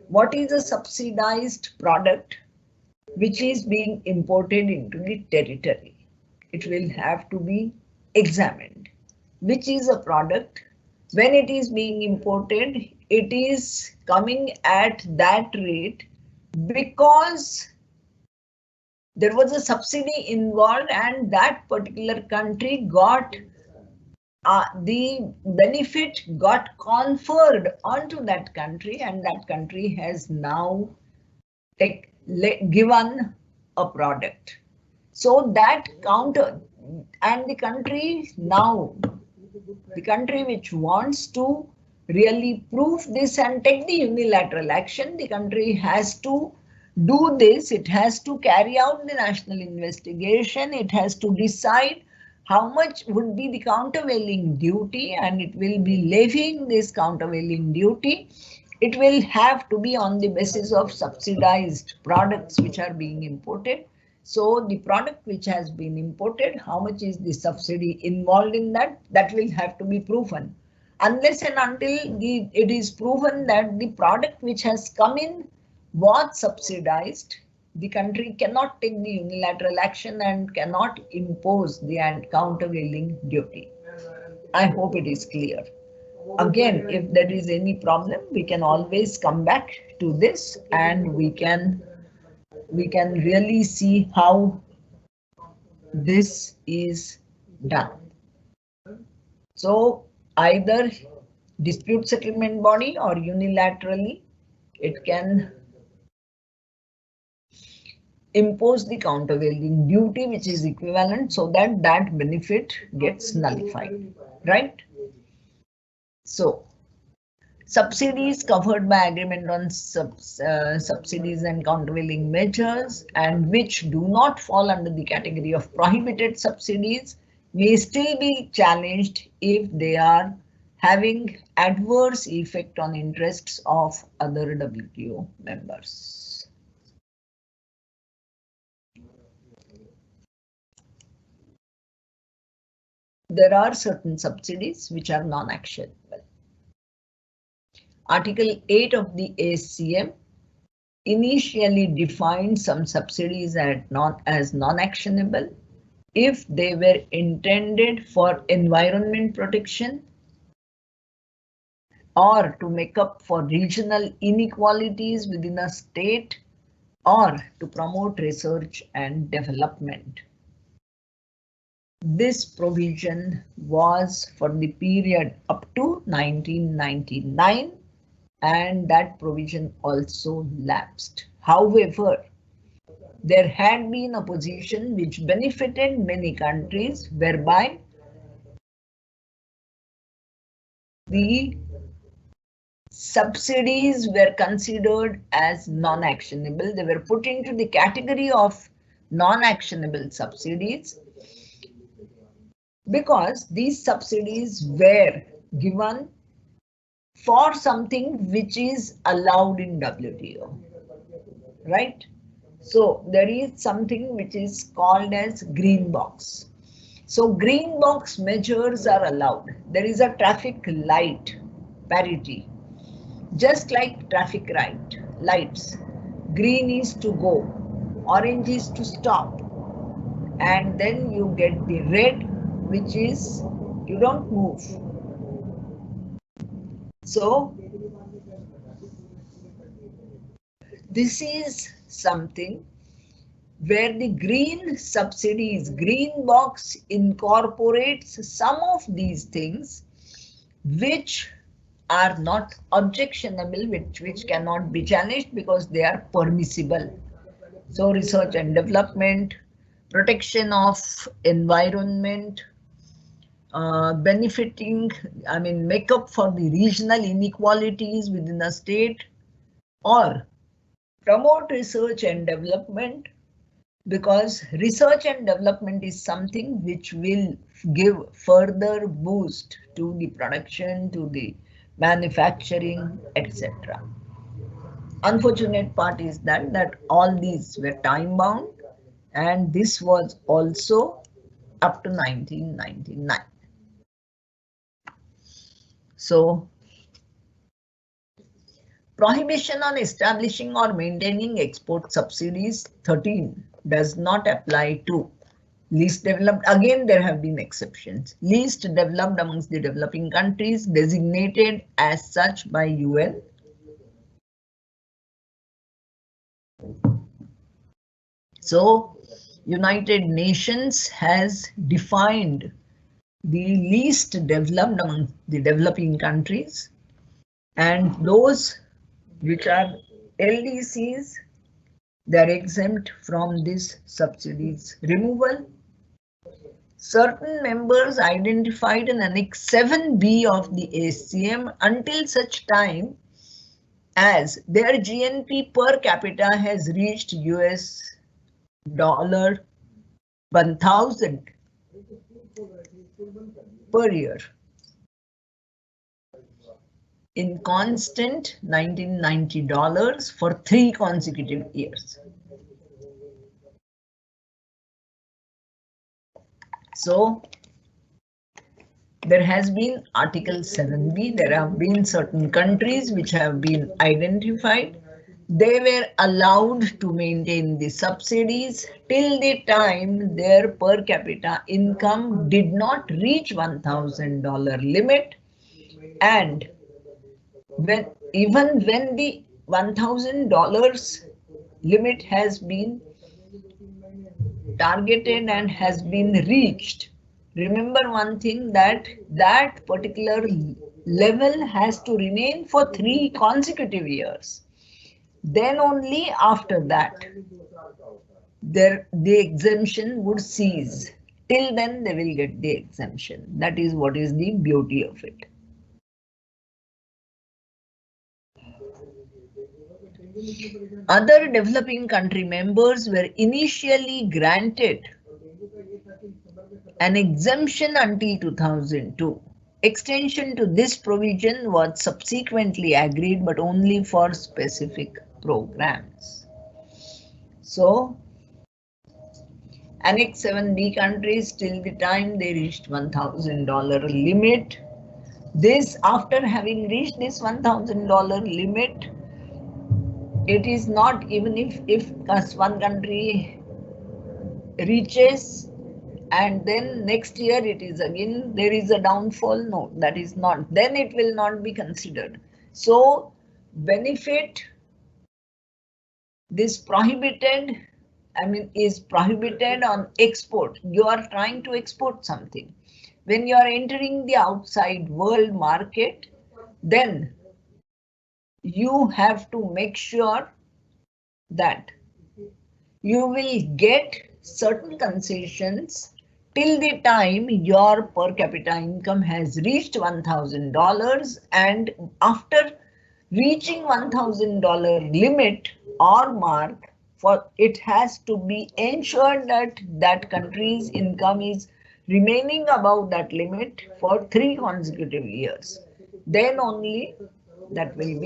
What is a subsidized product which is being imported into the territory? It will have to be examined. Which is a product, when it is being imported, it is coming at that rate because there was a subsidy involved and that particular country got the benefit got conferred onto that country, and that country has now given a product. So that counter, and the country now, the country which wants to really prove this and take the unilateral action, the country has to do this. It has to carry out the national investigation. It has to decide how much would be the countervailing duty, and it will be levying this countervailing duty. It will have to be on the basis of subsidized products which are being imported. So the product which has been imported, how much is the subsidy involved in that? That will have to be proven. Unless and until it is proven that the product which has come in was subsidized, the country cannot take the unilateral action and cannot impose the countervailing duty. I hope it is clear. Again, if there is any problem, we can always come back to this and we can really see how this is done. So either dispute settlement body or unilaterally, it can impose the countervailing duty which is equivalent, so that that benefit gets nullified, right? So subsidies covered by agreement on subsidies and countervailing measures, and which do not fall under the category of prohibited subsidies, may still be challenged if they are having adverse effect on interests of other WTO members. There are certain subsidies which are non-actionable. Article 8 of the ASCM initially defined some subsidies as non-actionable if they were intended for environment protection or to make up for regional inequalities within a state or to promote research and development. this provision was for the period up to 1999, and that provision also lapsed. However, there had been a position which benefited many countries, whereby the subsidies were considered as non-actionable. They were put into the category of non-actionable subsidies because these subsidies were given for something which is allowed in WTO, right? So there is something which is called as green box. So green box measures are allowed. There is a traffic light parity, just like traffic lights. Green is to go, orange is to stop, and then you get the red, which is you don't move. So this is something where the green subsidies, green box incorporates some of these things which are not objectionable, which cannot be challenged because they are permissible. So research and development, protection of environment, make up for the regional inequalities within a state, or promote research and development, because research and development is something which will give further boost to the production, to the manufacturing, etc. Unfortunate part is that all these were time bound, and this was also up to 1999. So prohibition on establishing or maintaining export subsidies 13 does not apply to least developed. Again, there have been exceptions. Least developed amongst the developing countries designated as such by UN. So United Nations has defined the least developed among the developing countries, and those which are LDCs, they are exempt from this subsidies removal. Certain members identified in Annex 7B of the ACM until such time as their GNP per capita has reached US dollar 1,000 per year in constant $1990 for 3 consecutive years. So there has been Article 7B. There have been certain countries which have been identified. They were allowed to maintain the subsidies till the time their per capita income did not reach $1,000 limit, and even when the $1,000 limit has been targeted and has been reached, remember one thing, that particular level has to remain for 3 consecutive years. Then only after that the exemption would cease. Till then they will get the exemption. That is what is the beauty of it. Other developing country members were initially granted an exemption until 2002. Extension to this provision was subsequently agreed, but only for specific programs. So, Annex 7B countries till the time they reached $1,000 limit. This, after having reached this $1,000 limit, it is not, even if one country reaches and then next year it is again there is a downfall, no, that is not, then it will not be considered. So benefit, this prohibited I mean, is prohibited on export. You are trying to export something. When you are entering the outside world market, then you have to make sure that you will get certain concessions till the time your per capita income has reached $1,000, and after reaching $1,000 limit or mark, for it has to be ensured that that country's income is remaining above that limit for 3 consecutive years. Then only that will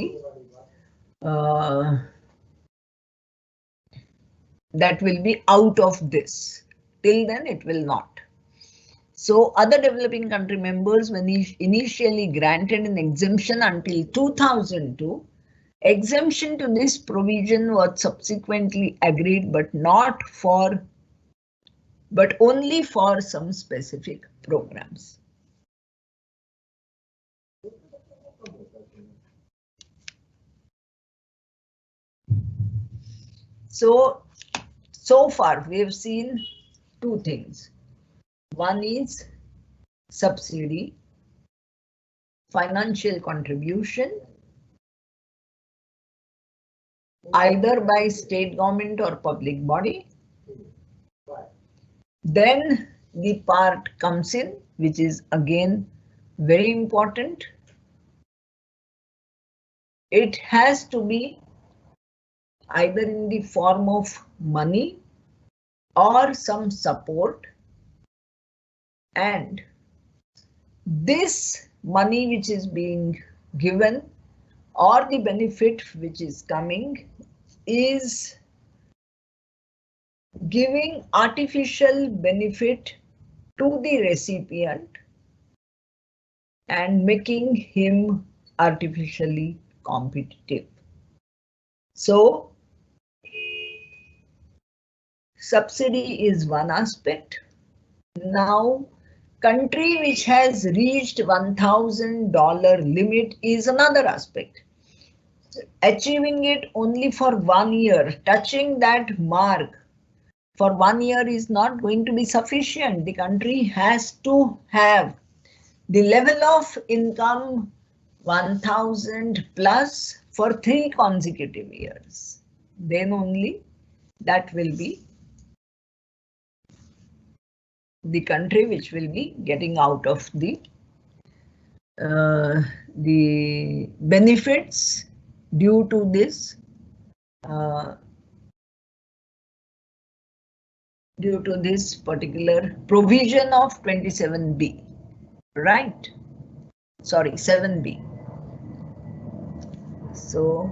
be out of this. Till then it will not. So other developing country members, when initially granted an exemption until 2002, exemption to this provision was subsequently agreed, but only for some specific programs. So far we have seen two things. One is subsidy, financial contribution, either by state government or public body. Then the part comes in, which is again very important. It has to be either in the form of money or some support, and this money which is being given or the benefit which is coming is giving artificial benefit to the recipient and making him artificially competitive. So subsidy is one aspect. Now, country which has reached $1,000 limit is another aspect. Achieving it only for 1 year, touching that mark for 1 year is not going to be sufficient. The country has to have the level of income 1,000 plus for 3 consecutive years. Then only that will be the country which will be getting out of the benefits due to this particular provision of 27B, right? Sorry, 7B. So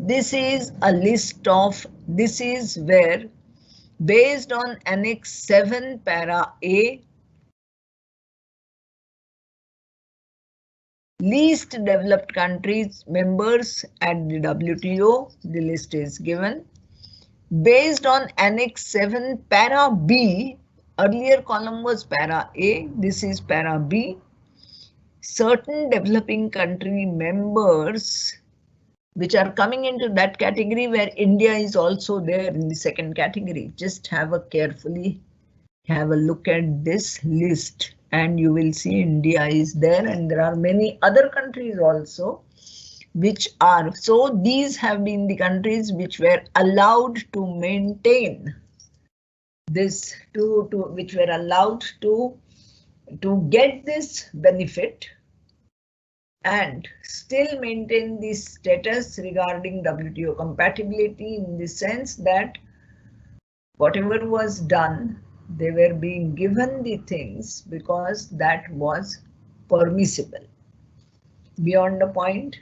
this is a list of, this is where, based on Annex 7 Para A, least developed countries members at the WTO, the list is given. Based on Annex 7 Para B, earlier column was Para A, this is Para B. Certain developing country members which are coming into that category, where India is also there in the second category. Just have a look at this list and you will see India is there, and there are many other countries also which are. So these have been the countries which were allowed to maintain this, which were allowed to get this benefit and still maintain this status regarding WTO compatibility, in the sense that whatever was done, they were being given the things because that was permissible. Beyond a point,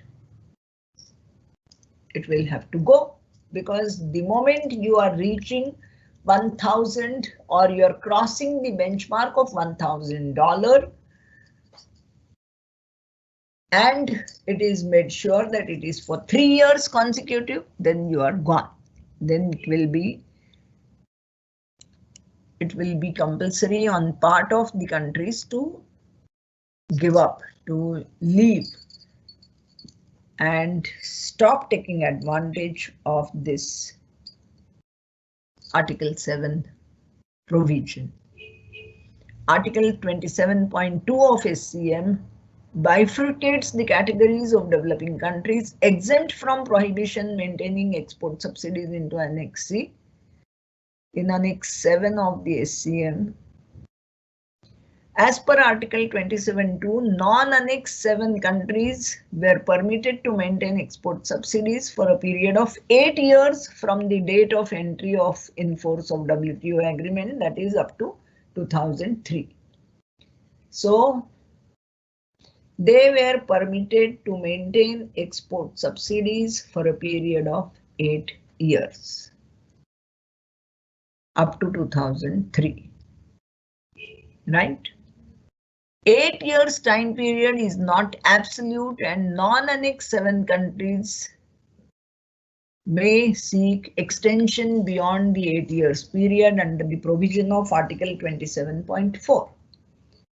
it will have to go, because the moment you are reaching 1,000 or you're crossing the benchmark of $1,000, and it is made sure that it is for 3 years consecutive, then you are gone. Then it will be compulsory on part of the countries to give up, to leave and stop taking advantage of this Article 7 provision. Article 27.2 of SCM bifurcates the categories of developing countries exempt from prohibition maintaining export subsidies into Annex C. In Annex 7 of the SCM, as per Article 27.2, non-Annex 7 countries were permitted to maintain export subsidies for a period of 8 years from the date of entry in force of WTO agreement, that is up to 2003. So, they were permitted to maintain export subsidies for a period of 8 years, up to 2003, right? 8 years time period is not absolute, and non-Annex 7 countries may seek extension beyond the 8 years period under the provision of Article 27.4.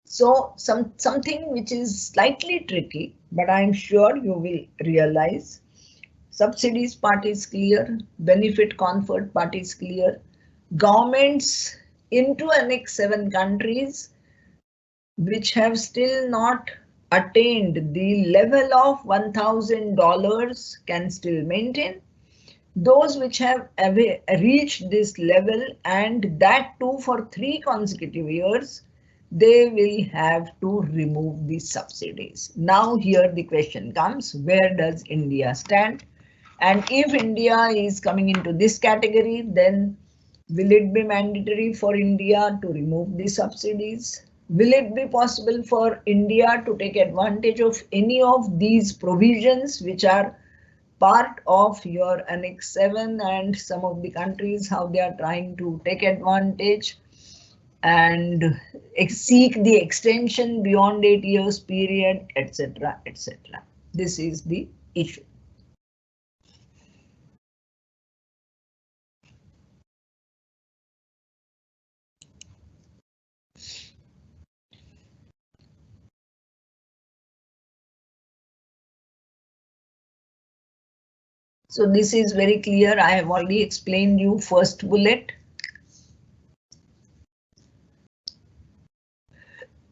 So something which is slightly tricky, but I'm sure you will realize. Subsidies part is clear, benefit conferred part is clear. Governments into Annex 7 countries which have still not attained the level of $1,000 can still maintain. Those which have reached this level, and that too for 3 consecutive years, they will have to remove the subsidies. Now here the question comes, where does India stand? And if India is coming into this category, then will it be mandatory for India to remove the subsidies? Will it be possible for India to take advantage of any of these provisions which are part of your Annex 7, and some of the countries how they are trying to take advantage and seek the extension beyond 8 years period, etc., etc. This is the issue. So this is very clear. I have already explained you first bullet.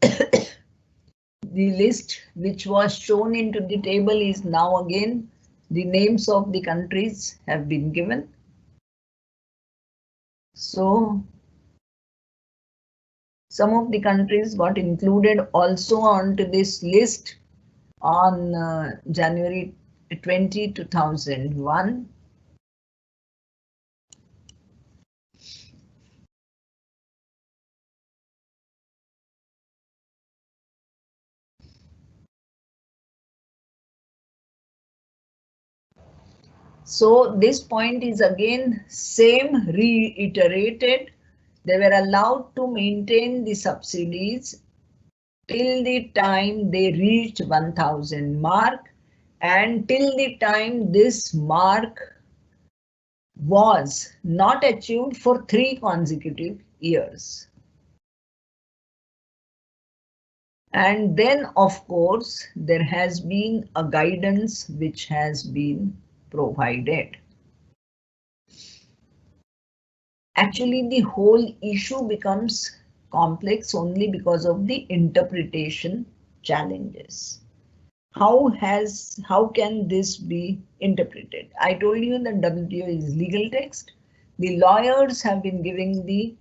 The list which was shown into the table is now again the names of the countries have been given. So some of the countries got included also onto this list on January 20, 2001. So this point is again same reiterated. They were allowed to maintain the subsidies till the time they reached 1000 mark, and till the time this mark was not achieved for 3 consecutive years. And then of course there has been a guidance which has been provided. Actually, the whole issue becomes complex only because of the interpretation challenges. How can this be interpreted? I told you that WTO is legal text. The lawyers have been giving the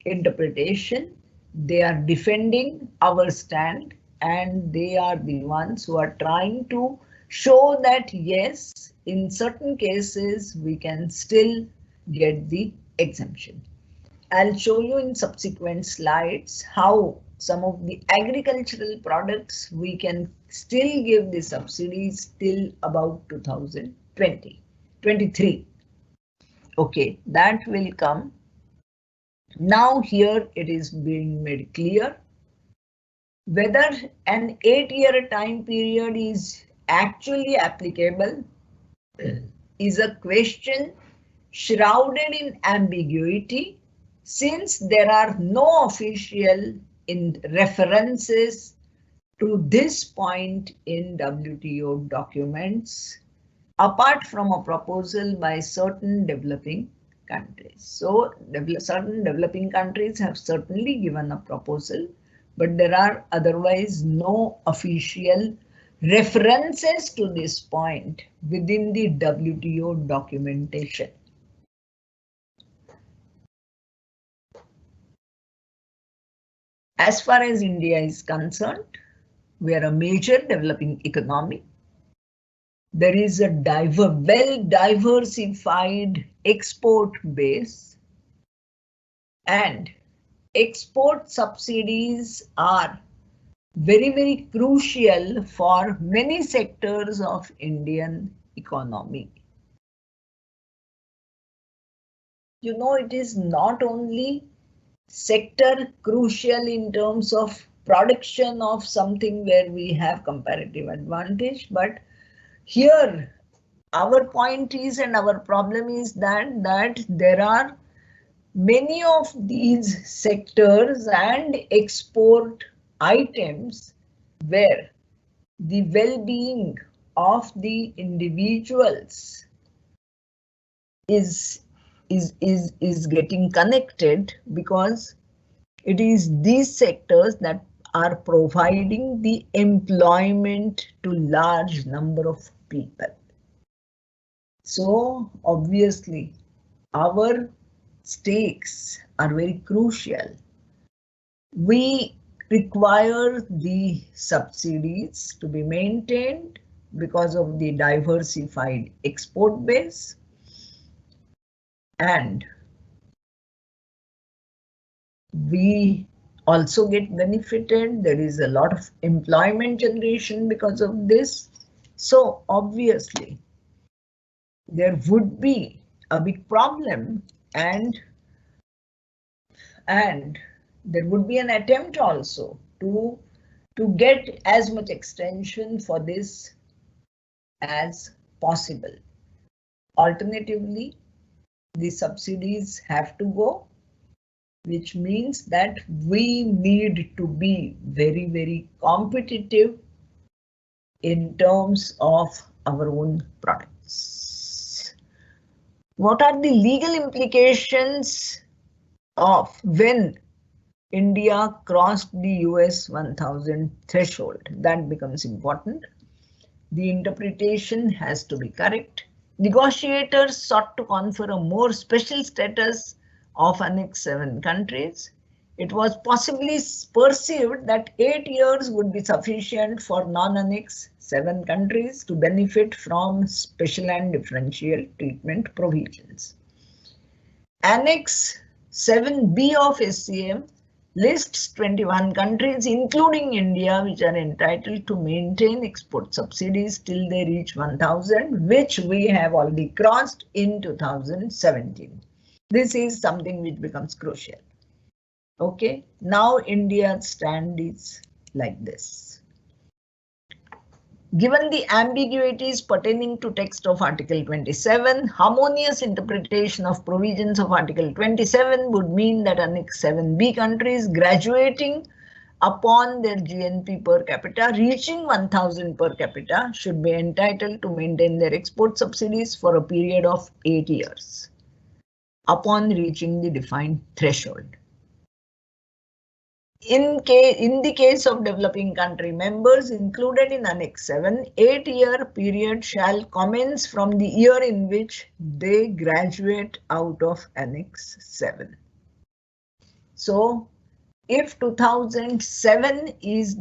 interpretation. They are defending our stand, and they are the ones who are trying to show that yes, in certain cases we can still get the exemption. I'll show you in subsequent slides how some of the agricultural products we can still give the subsidies till about 2023. Okay, that will come. Now here it is being made clear whether an 8-year time period is actually applicable is a question shrouded in ambiguity, since there are no official references to this point in WTO documents, apart from a proposal by certain developing countries. So certain developing countries have certainly given a proposal, but there are otherwise no official references to this point within the WTO documentation. As far as India is concerned, we are a major developing economy. There is a well diversified export base, and export subsidies are very crucial for many sectors of Indian economy. You know, it is not only sector crucial in terms of production of something where we have comparative advantage, but here our point is, and our problem is that there are many of these sectors and export items where the well-being of the individuals is getting connected, because it is these sectors that are providing the employment to large number of people. So obviously our stakes are very crucial. We require the subsidies to be maintained because of the diversified export base, and we also get benefited. There is a lot of employment generation because of this. So obviously there would be a big problem, and there would be an attempt also to get as much extension for this as possible. Alternatively, the subsidies have to go, which means that we need to be very competitive in terms of our own products. What are the legal implications of when India crossed the US 1000 threshold? That becomes important. The interpretation has to be correct. Negotiators sought to confer a more special status of Annex 7 countries. It was possibly perceived that 8 years would be sufficient for non-Annex 7 countries to benefit from special and differential treatment provisions. Annex 7B of SCM lists 21 countries, including India, which are entitled to maintain export subsidies till they reach 1000, which we have already crossed in 2017. This is something which becomes crucial. Okay, now India's stand is like this. Given the ambiguities pertaining to text of Article 27, harmonious interpretation of provisions of Article 27 would mean that Annex 7B countries graduating upon their GNP per capita reaching 1000 per capita should be entitled to maintain their export subsidies for a period of 8 years upon reaching the defined threshold. In the case of developing country members included in Annex 7, 8-year period shall commence from the year in which they graduate out of Annex 7. So, if 2017 is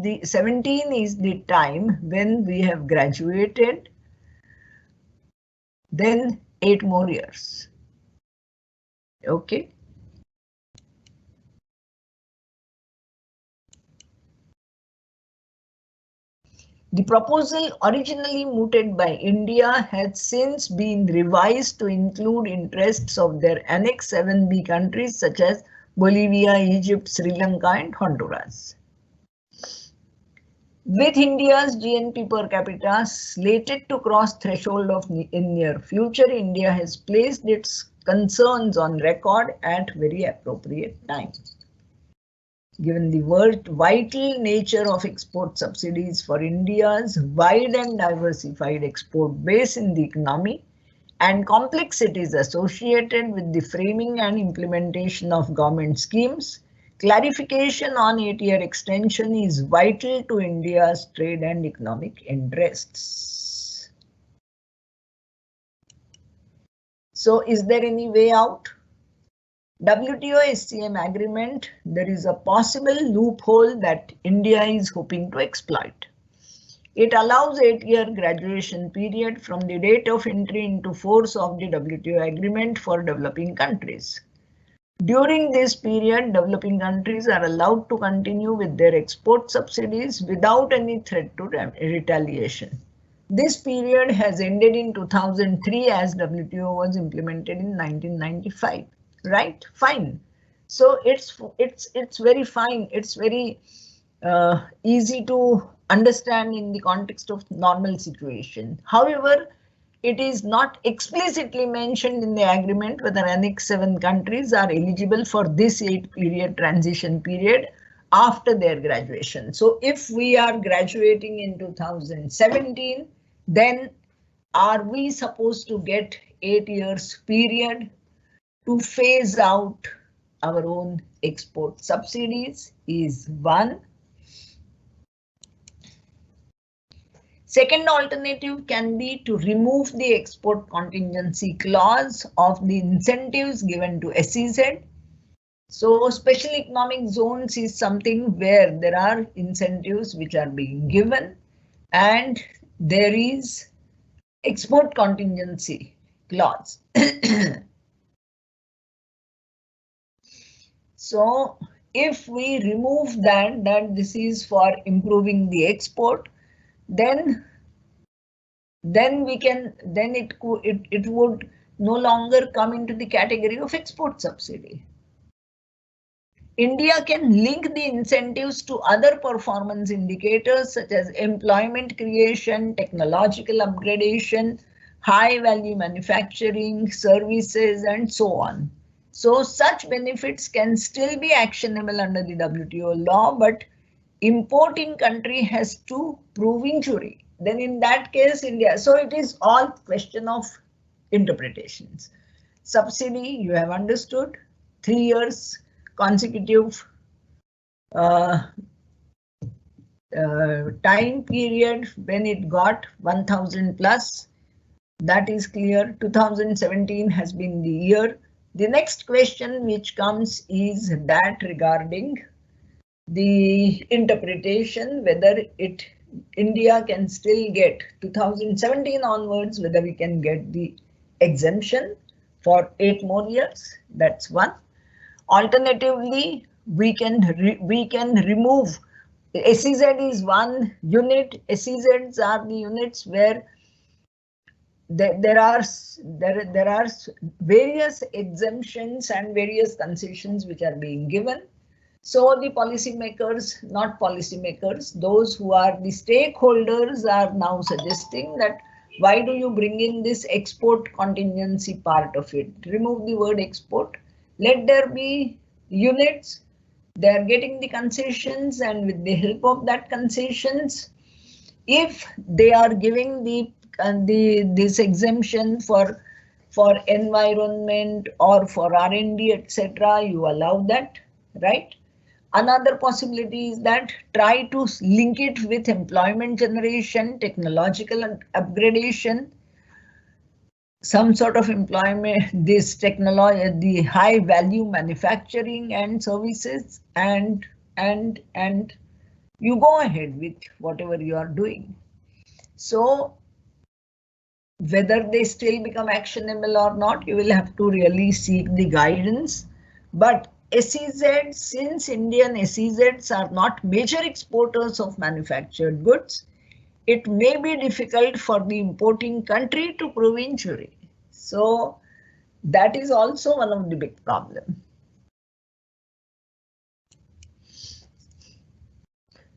the time when we have graduated, then 8 more years. Okay. The proposal originally mooted by India has since been revised to include interests of their Annex 7B countries such as Bolivia, Egypt, Sri Lanka, and Honduras. With India's GNP per capita slated to cross threshold in near future, India has placed its concerns on record at very appropriate time. given the vital nature of export subsidies for India's wide and diversified export base in the economy and complexities associated with the framing and implementation of government schemes, clarification on 8-year extension is vital to India's trade and economic interests. So, is there any way out? WTO SCM agreement, there is a possible loophole that India is hoping to exploit. It allows 8-year graduation period from the date of entry into force of the WTO agreement for developing countries. During this period, developing countries are allowed to continue with their export subsidies without any threat to retaliation. This period has ended in 2003 as WTO was implemented in 1995. Right? Fine. So it's very fine. It's very easy to understand in the context of normal situation. However, it is not explicitly mentioned in the agreement whether Annex 7 countries are eligible for this 8-period transition period after their graduation. So if we are graduating in 2017, then are we supposed to get 8 years period to phase out our own export subsidies is one. Second alternative can be to remove the export contingency clause of the incentives given to SEZ. So special economic zones is something where there are incentives which are being given and there is export contingency clause. So if we remove that this is for improving the export, then it would no longer come into the category of export subsidy. India can link the incentives to other performance indicators such as employment creation, technological upgradation, high value manufacturing, services, and so on. So such benefits can still be actionable under the WTO law, but importing country has to prove injury. Then in that case, India, so it is all question of interpretations. Subsidy, you have understood, 3 years consecutive time period when it got 1000 plus, that is clear. 2017 has been the year. The next question which comes is that regarding the interpretation, whether India can still get 2017 onwards, whether we can get the exemption for 8 more years. That's one. Alternatively, we can remove. SEZ is one unit. SEZs are the units where there are various exemptions and various concessions which are being given. So the policymakers, not policymakers, those who are the stakeholders are now suggesting that why do you bring in this export contingency part of it? Remove the word export. Let there be units. They are getting the concessions, and with the help of that concessions, if they are giving this exemption for environment or for R&D, etc., you allow that, right? Another possibility is that try to link it with employment generation, technological upgradation, some sort of employment, this technology, the high value manufacturing and services, and you go ahead with whatever you are doing. So whether they still become actionable or not, you will have to really seek the guidance. But SEZ, since Indian SEZs are not major exporters of manufactured goods, it may be difficult for the importing country to prove injury. So that is also one of the big problems.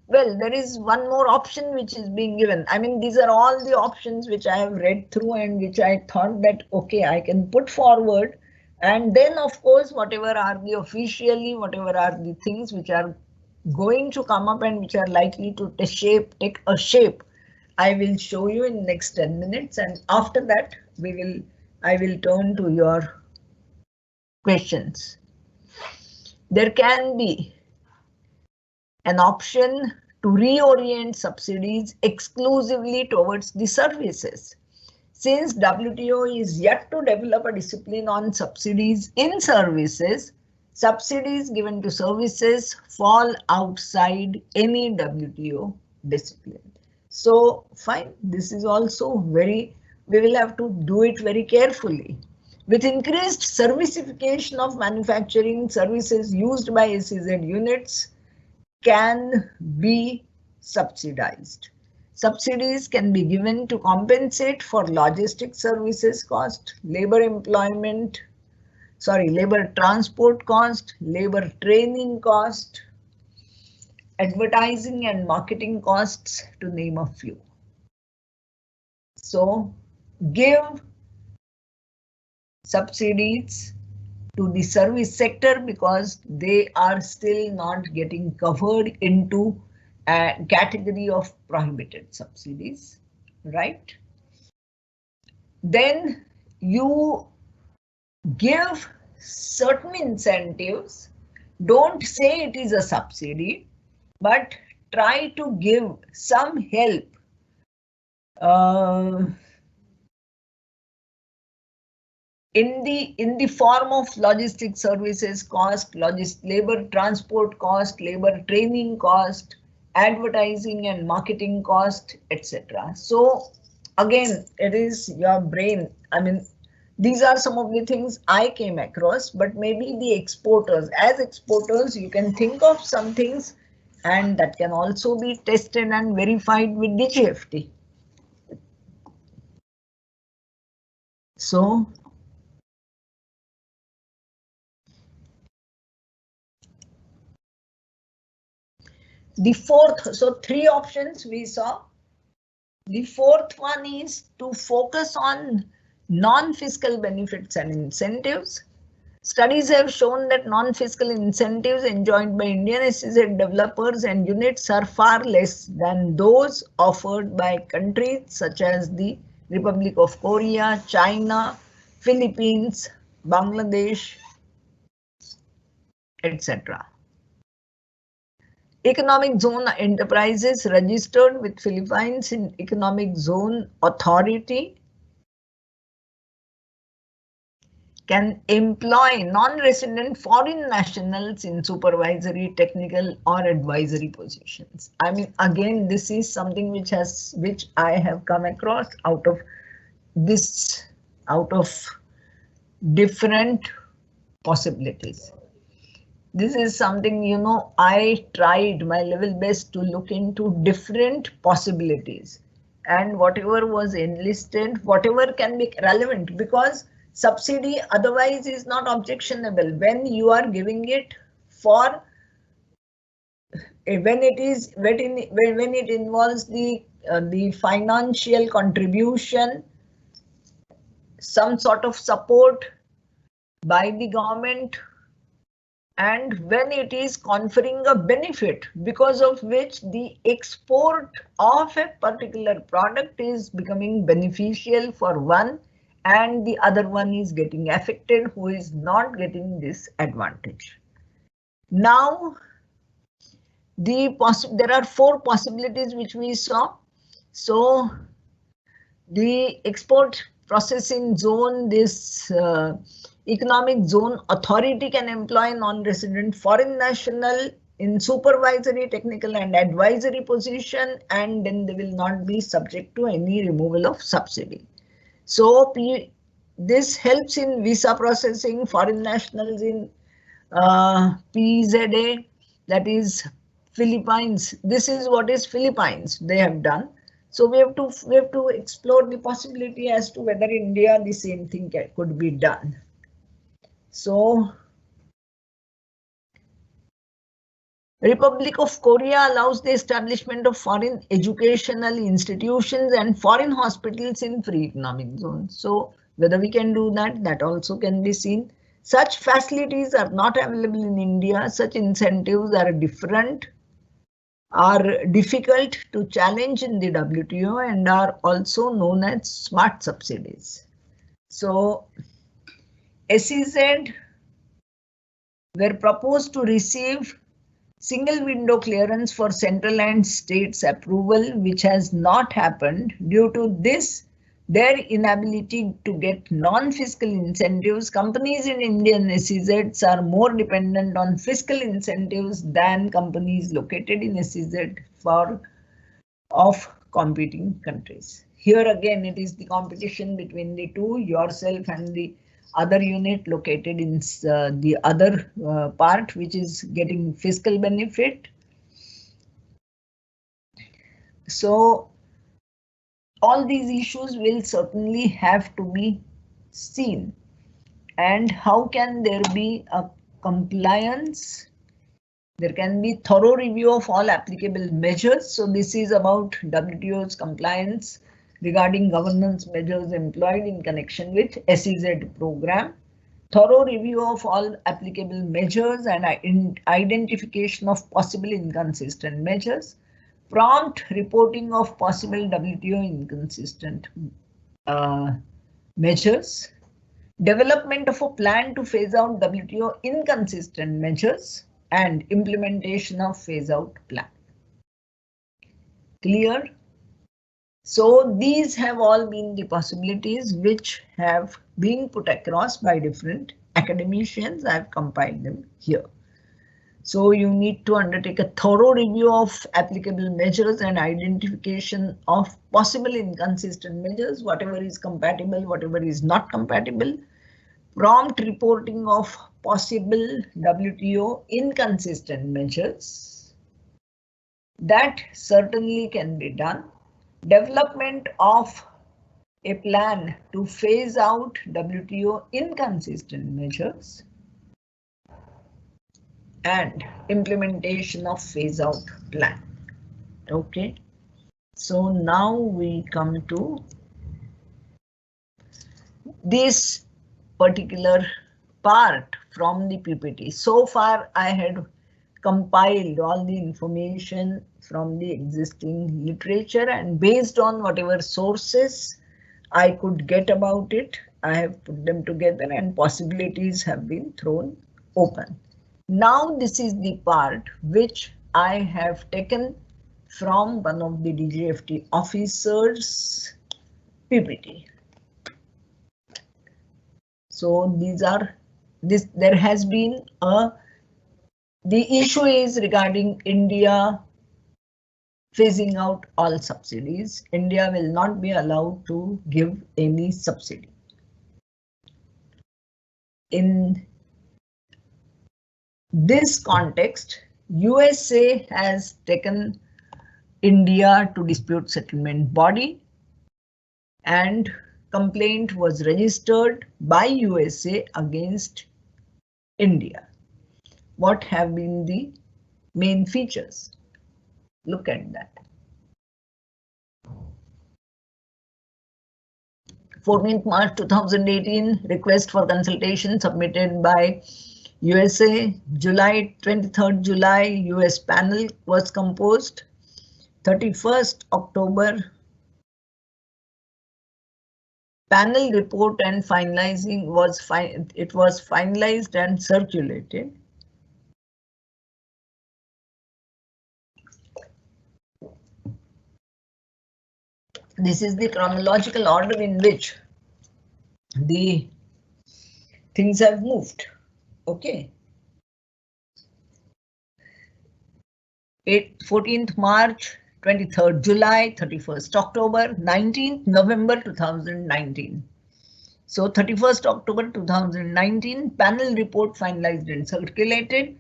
Well, there is one more option which is being given. I mean, these are all the options which I have read through and which I thought that, okay, I can put forward. And then, of course, whatever are the officially, whatever are the things which are going to come up and which are likely to take a shape, I will show you in next 10 minutes, and after that I will turn to your questions. There can be an option to reorient subsidies exclusively towards the services. Since WTO is yet to develop a discipline on subsidies in services, subsidies given to services fall outside any WTO discipline. So fine, this is also we will have to do it very carefully. With increased servicification of manufacturing, services used by SEZ units can be subsidized. Subsidies can be given to compensate for logistic services cost, labor transport cost, labor training cost, advertising and marketing costs, to name a few. So give subsidies to the service sector because they are still not getting covered into a category of prohibited subsidies, right? Then you give certain incentives. Don't say it is a subsidy, but try to give some help in the form of logistic services cost, labor transport cost, labor training cost, advertising and marketing cost, etc. So again, it is your brain. I mean, these are some of the things I came across, but maybe the exporters, as exporters, you can think of some things and that can also be tested and verified with the GFT. So the fourth, so three options we saw. The fourth one is to focus on non-fiscal benefits and incentives. Studies have shown that non-fiscal incentives enjoyed by Indian SEZ developers and units are far less than those offered by countries such as the Republic of Korea, China, Philippines, Bangladesh, etc. Economic zone enterprises registered with Philippines in Economic Zone Authority can employ non-resident foreign nationals in supervisory, technical or advisory positions. I mean, again, this is something which I have come across out of different possibilities. This is something, you know, I tried my level best to look into different possibilities and whatever was enlisted, whatever can be relevant, because subsidy otherwise is not objectionable when you are giving it for when it involves the financial contribution, some sort of support by the government, and when it is conferring a benefit because of which the export of a particular product is becoming beneficial for one and the other one is getting affected who is not getting this advantage. Now, there are four possibilities which we saw. So the export processing zone, this Economic Zone Authority can employ non-resident foreign national in supervisory, technical and advisory position, and then they will not be subject to any removal of subsidy. So this helps in visa processing, foreign nationals in PZA, that is Philippines. This is what is Philippines they have done. So we have to explore the possibility as to whether in India the same thing could be done. So Republic of Korea allows the establishment of foreign educational institutions and foreign hospitals in free economic zones. So whether we can do that, that also can be seen. Such facilities are not available in India. Such incentives are difficult to challenge in the WTO and are also known as smart subsidies. So SEZ were proposed to receive single window clearance for central and states approval, which has not happened. Due to this, their inability to get non-fiscal incentives, companies in Indian SEZs are more dependent on fiscal incentives than companies located in SEZ of competing countries. Here again, it is the competition between the two, yourself and the other unit located in the other part, which is getting fiscal benefit. So all these issues will certainly have to be seen. And how can there be a compliance? There can be thorough review of all applicable measures. So this is about WTO's compliance regarding governance measures employed in connection with SEZ program. Thorough review of all applicable measures and identification of possible inconsistent measures. Prompt reporting of possible WTO inconsistent measures. Development of a plan to phase out WTO inconsistent measures and implementation of phase out plan. Clear? So these have all been the possibilities which have been put across by different academicians. I have compiled them here. So you need to undertake a thorough review of applicable measures and identification of possible inconsistent measures, whatever is compatible, whatever is not compatible. Prompt reporting of possible WTO inconsistent measures. That certainly can be done. Development of a plan to phase out WTO inconsistent measures and implementation of phase out plan. Okay, so now we come to this particular part from the PPT. So far I had compiled all the information from the existing literature, and based on whatever sources I could get about it, I have put them together and possibilities have been thrown open. Now this is the part which I have taken from one of the DGFT officers' PPT. So there has been the issue is regarding India phasing out all subsidies. India will not be allowed to give any subsidy. In this context, USA has taken India to dispute settlement body and complaint was registered by USA against India. What have been the main features? Look at that. 14th March 2018, request for consultation submitted by USA. July 23rd July, US panel was composed. 31st October, panel report and finalizing was finalized and circulated. This is the chronological order in which the things have moved. Okay. 14th March, 23rd July, 31st October, 19th November 2019. So 31st October 2019, panel report finalized and circulated.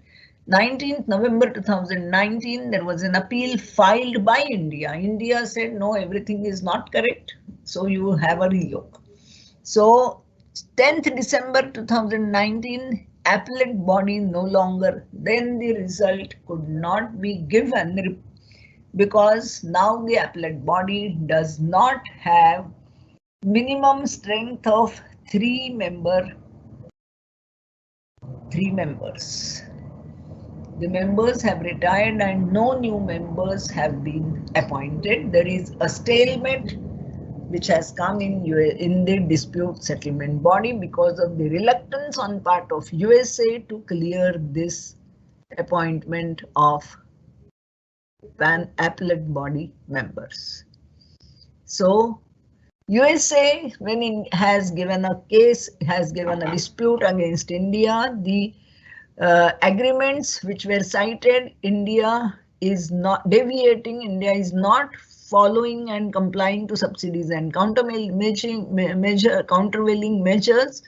19th November 2019, there was an appeal filed by India. India said, no, everything is not correct. So you have a relook. So 10th December 2019, appellate body no longer, then the result could not be given because now the appellate body does not have minimum strength of 3 member 3 members. The members have retired and no new members have been appointed. There is a stalemate which has come in the dispute settlement body because of the reluctance on part of USA to clear this appointment of appellate body members. So USA, when it has given a case, has given a dispute against India, the agreements which were cited, India is not deviating, India is not following and complying to subsidies and countervailing measures,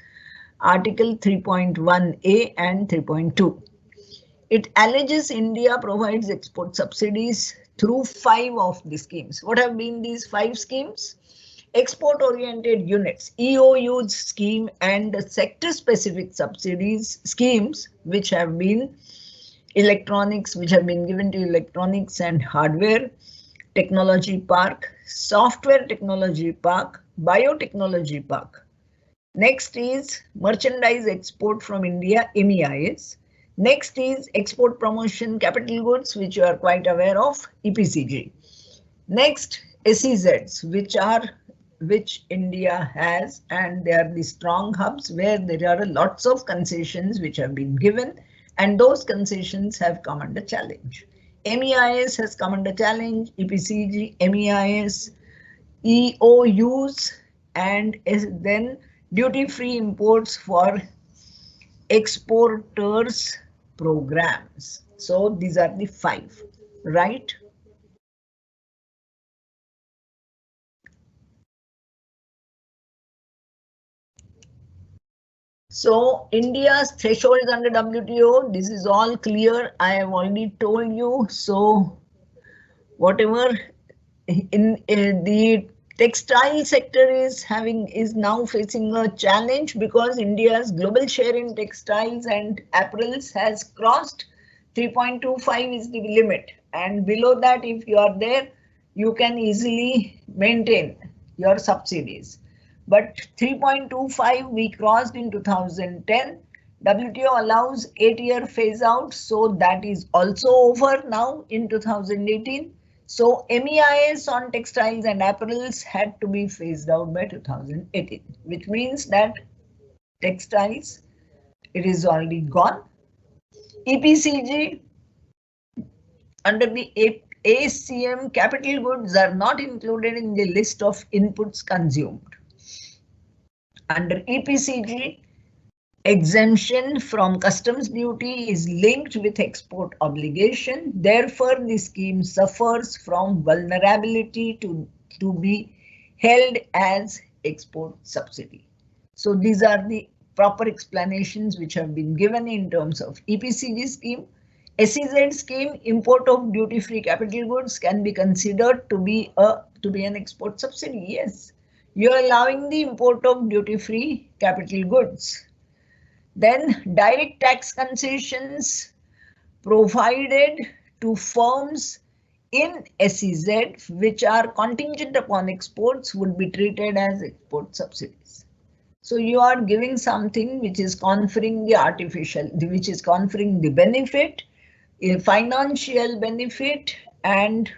Article 3.1a and 3.2. It alleges India provides export subsidies through 5 of the schemes. What have been these 5 schemes? Export-oriented units, EOUs scheme, and sector-specific subsidies schemes, which have been electronics, which have been given to electronics and hardware, technology park, software technology park, biotechnology park. Next is merchandise export from India, MEIS. Next is export promotion capital goods, which you are quite aware of, EPCG. Next, SEZs, which India has, and they are the strong hubs where there are lots of concessions which have been given, and those concessions have come under challenge. MEIS has come under challenge, EPCG, MEIS, EOUs, and then duty-free imports for exporters programs. So these are the 5, right? So India's thresholds under WTO, this is all clear. I have already told you. So whatever in the textile sector is now facing a challenge because India's global share in textiles and apparels has crossed 3.25 is the limit, and below that, if you are there, you can easily maintain your subsidies. But 3.25 we crossed in 2010. WTO allows 8-year phase out, so that is also over now in 2018. So MEIS on textiles and apparels had to be phased out by 2018, which means that textiles, it is already gone. EPCG under the ACM, capital goods are not included in the list of inputs consumed. Under EPCG, exemption from customs duty is linked with export obligation. Therefore, the scheme suffers from vulnerability to be held as export subsidy. So these are the proper explanations which have been given in terms of EPCG scheme. SEZ scheme, import of duty-free capital goods can be considered to be an export subsidy. Yes, you are allowing the import of duty-free capital goods. Then direct tax concessions provided to firms in SEZ which are contingent upon exports would be treated as export subsidies. So you are giving something which is conferring which is conferring the benefit, a financial benefit and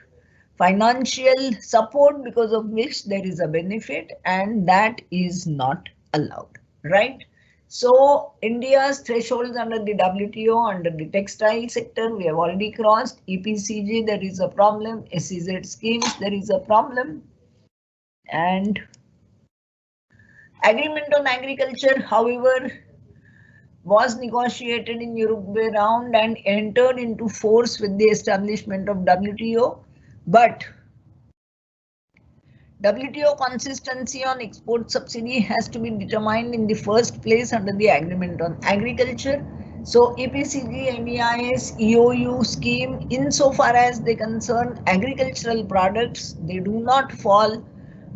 financial support because of which there is a benefit, and that is not allowed, right? So India's thresholds under the WTO, under the textile sector, we have already crossed. EPCG, there is a problem. SEZ schemes, there is a problem. And agreement on agriculture, however, was negotiated in Uruguay round and entered into force with the establishment of WTO. But WTO consistency on export subsidy has to be determined in the first place under the agreement on agriculture. So EPCG, MEIS, EOU scheme, insofar as they concern agricultural products, they do not fall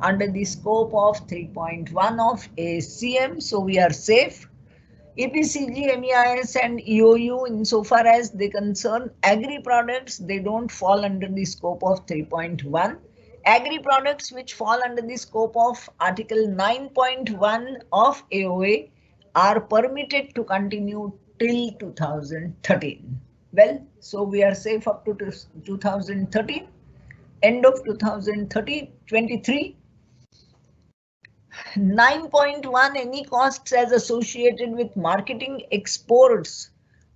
under the scope of 3.1 of ACM. So we are safe. EPCG, MEIS and EOU, insofar as they concern agri products, they don't fall under the scope of 3.1. Agri products which fall under the scope of Article 9.1 of AOA are permitted to continue till 2013. Well, so we are safe up to 2013. End of 2023. 9.1 any costs as associated with marketing exports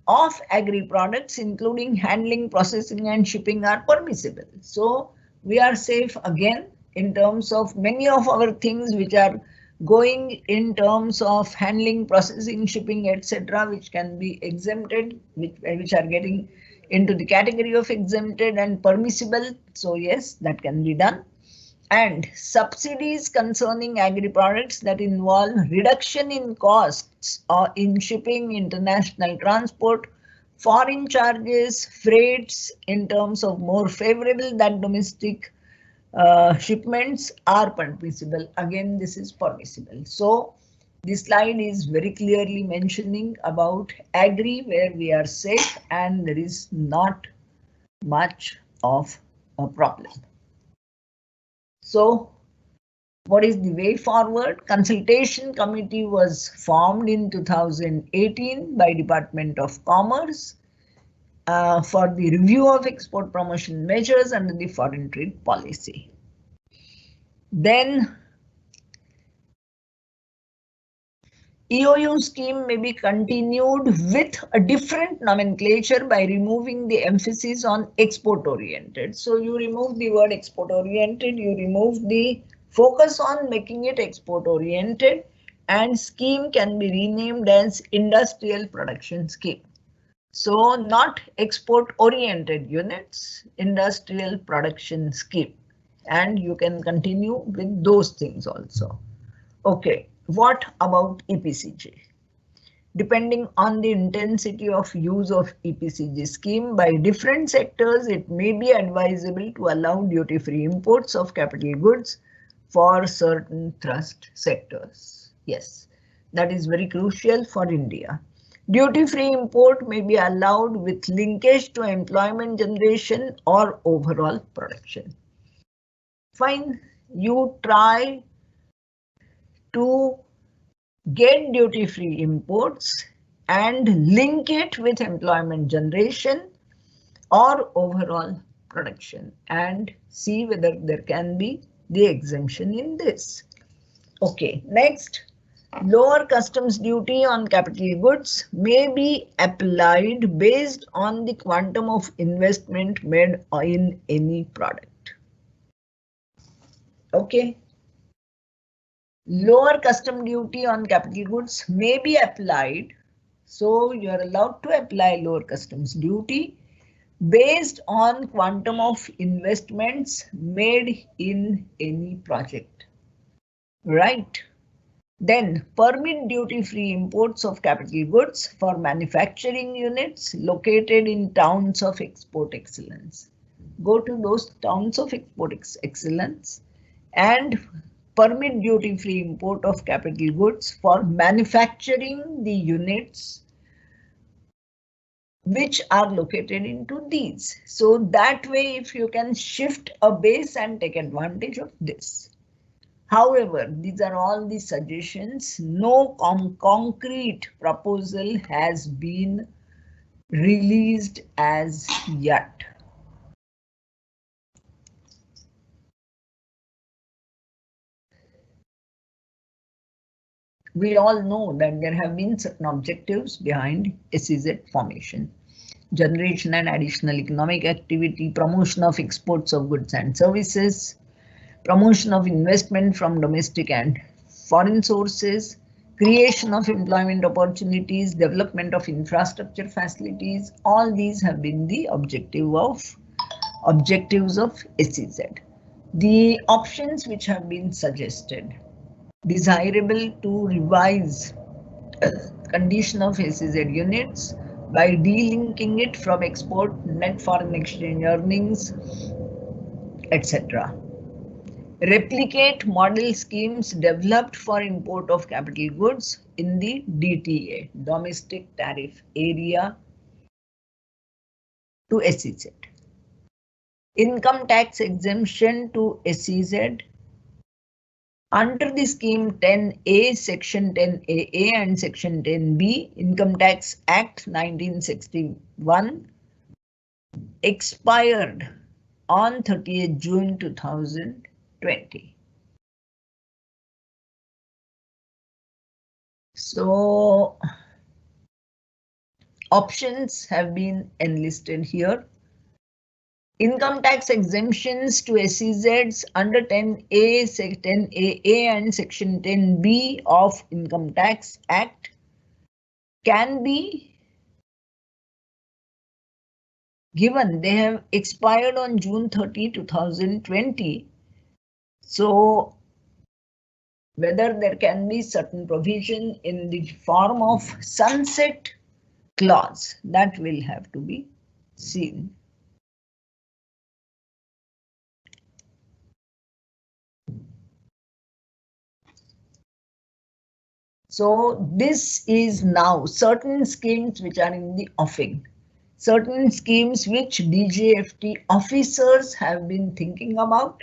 of agri products including handling, processing and shipping are permissible. So we are safe again in terms of many of our things which are going in terms of handling, processing, shipping, etc., which can be exempted, which are getting into the category of exempted and permissible. So yes, that can be done. And subsidies concerning agri products that involve reduction in costs or in shipping, international transport, foreign charges, freights in terms of more favorable than domestic shipments are permissible. Again, this is permissible. So this slide is very clearly mentioning about agri where we are safe and there is not much of a problem. So what is the way forward? Consultation committee was formed in 2018 by Department of Commerce for the review of export promotion measures under the foreign trade policy. Then EOU scheme may be continued with a different nomenclature by removing the emphasis on export oriented. So you remove the word export oriented, you remove the focus on making it export oriented, and scheme can be renamed as industrial production scheme. So not export oriented units, industrial production scheme, and you can continue with those things also. Okay, what about EPCG? Depending on the intensity of use of EPCG scheme by different sectors, it may be advisable to allow duty-free imports of capital goods for certain thrust sectors. Yes, that is very crucial for India. Duty-free import may be allowed with linkage to employment generation or overall production. Fine, you try to get duty-free imports and link it with employment generation or overall production and see whether there can be the exemption in this. Okay, next, lower customs duty on capital goods may be applied based on the quantum of investment made in any product. Okay. Lower custom duty on capital goods may be applied. So you are allowed to apply lower customs duty based on quantum of investments made in any project. Right. Then permit duty-free imports of capital goods for manufacturing units located in towns of export excellence. Go to those towns of export excellence and permit duty-free import of capital goods for manufacturing the units which are located into these. So that way, if you can shift a base and take advantage of this. However, these are all the suggestions. No concrete proposal has been released as yet. We all know that there have been certain objectives behind SEZ formation. Generation and additional economic activity, promotion of exports of goods and services, promotion of investment from domestic and foreign sources, creation of employment opportunities, development of infrastructure facilities. All these have been the objectives of SEZ. The options which have been suggested. Desirable to revise condition of SEZ units by delinking it from export, net foreign exchange earnings, etc. Replicate model schemes developed for import of capital goods in the DTA, domestic tariff area, to SEZ. Income tax exemption to SEZ Under the scheme 10A, Section 10AA and Section 10B, Income Tax Act 1961 expired on 30th June 2020. So options have been enlisted here. Income tax exemptions to SEZs under 10A, 10AA and Section 10B of Income Tax Act can be given. They have expired on June 30, 2020. So whether there can be certain provision in the form of sunset clause, that will have to be seen. So this is now certain schemes which are in the offing, certain schemes which DGFT officers have been thinking about.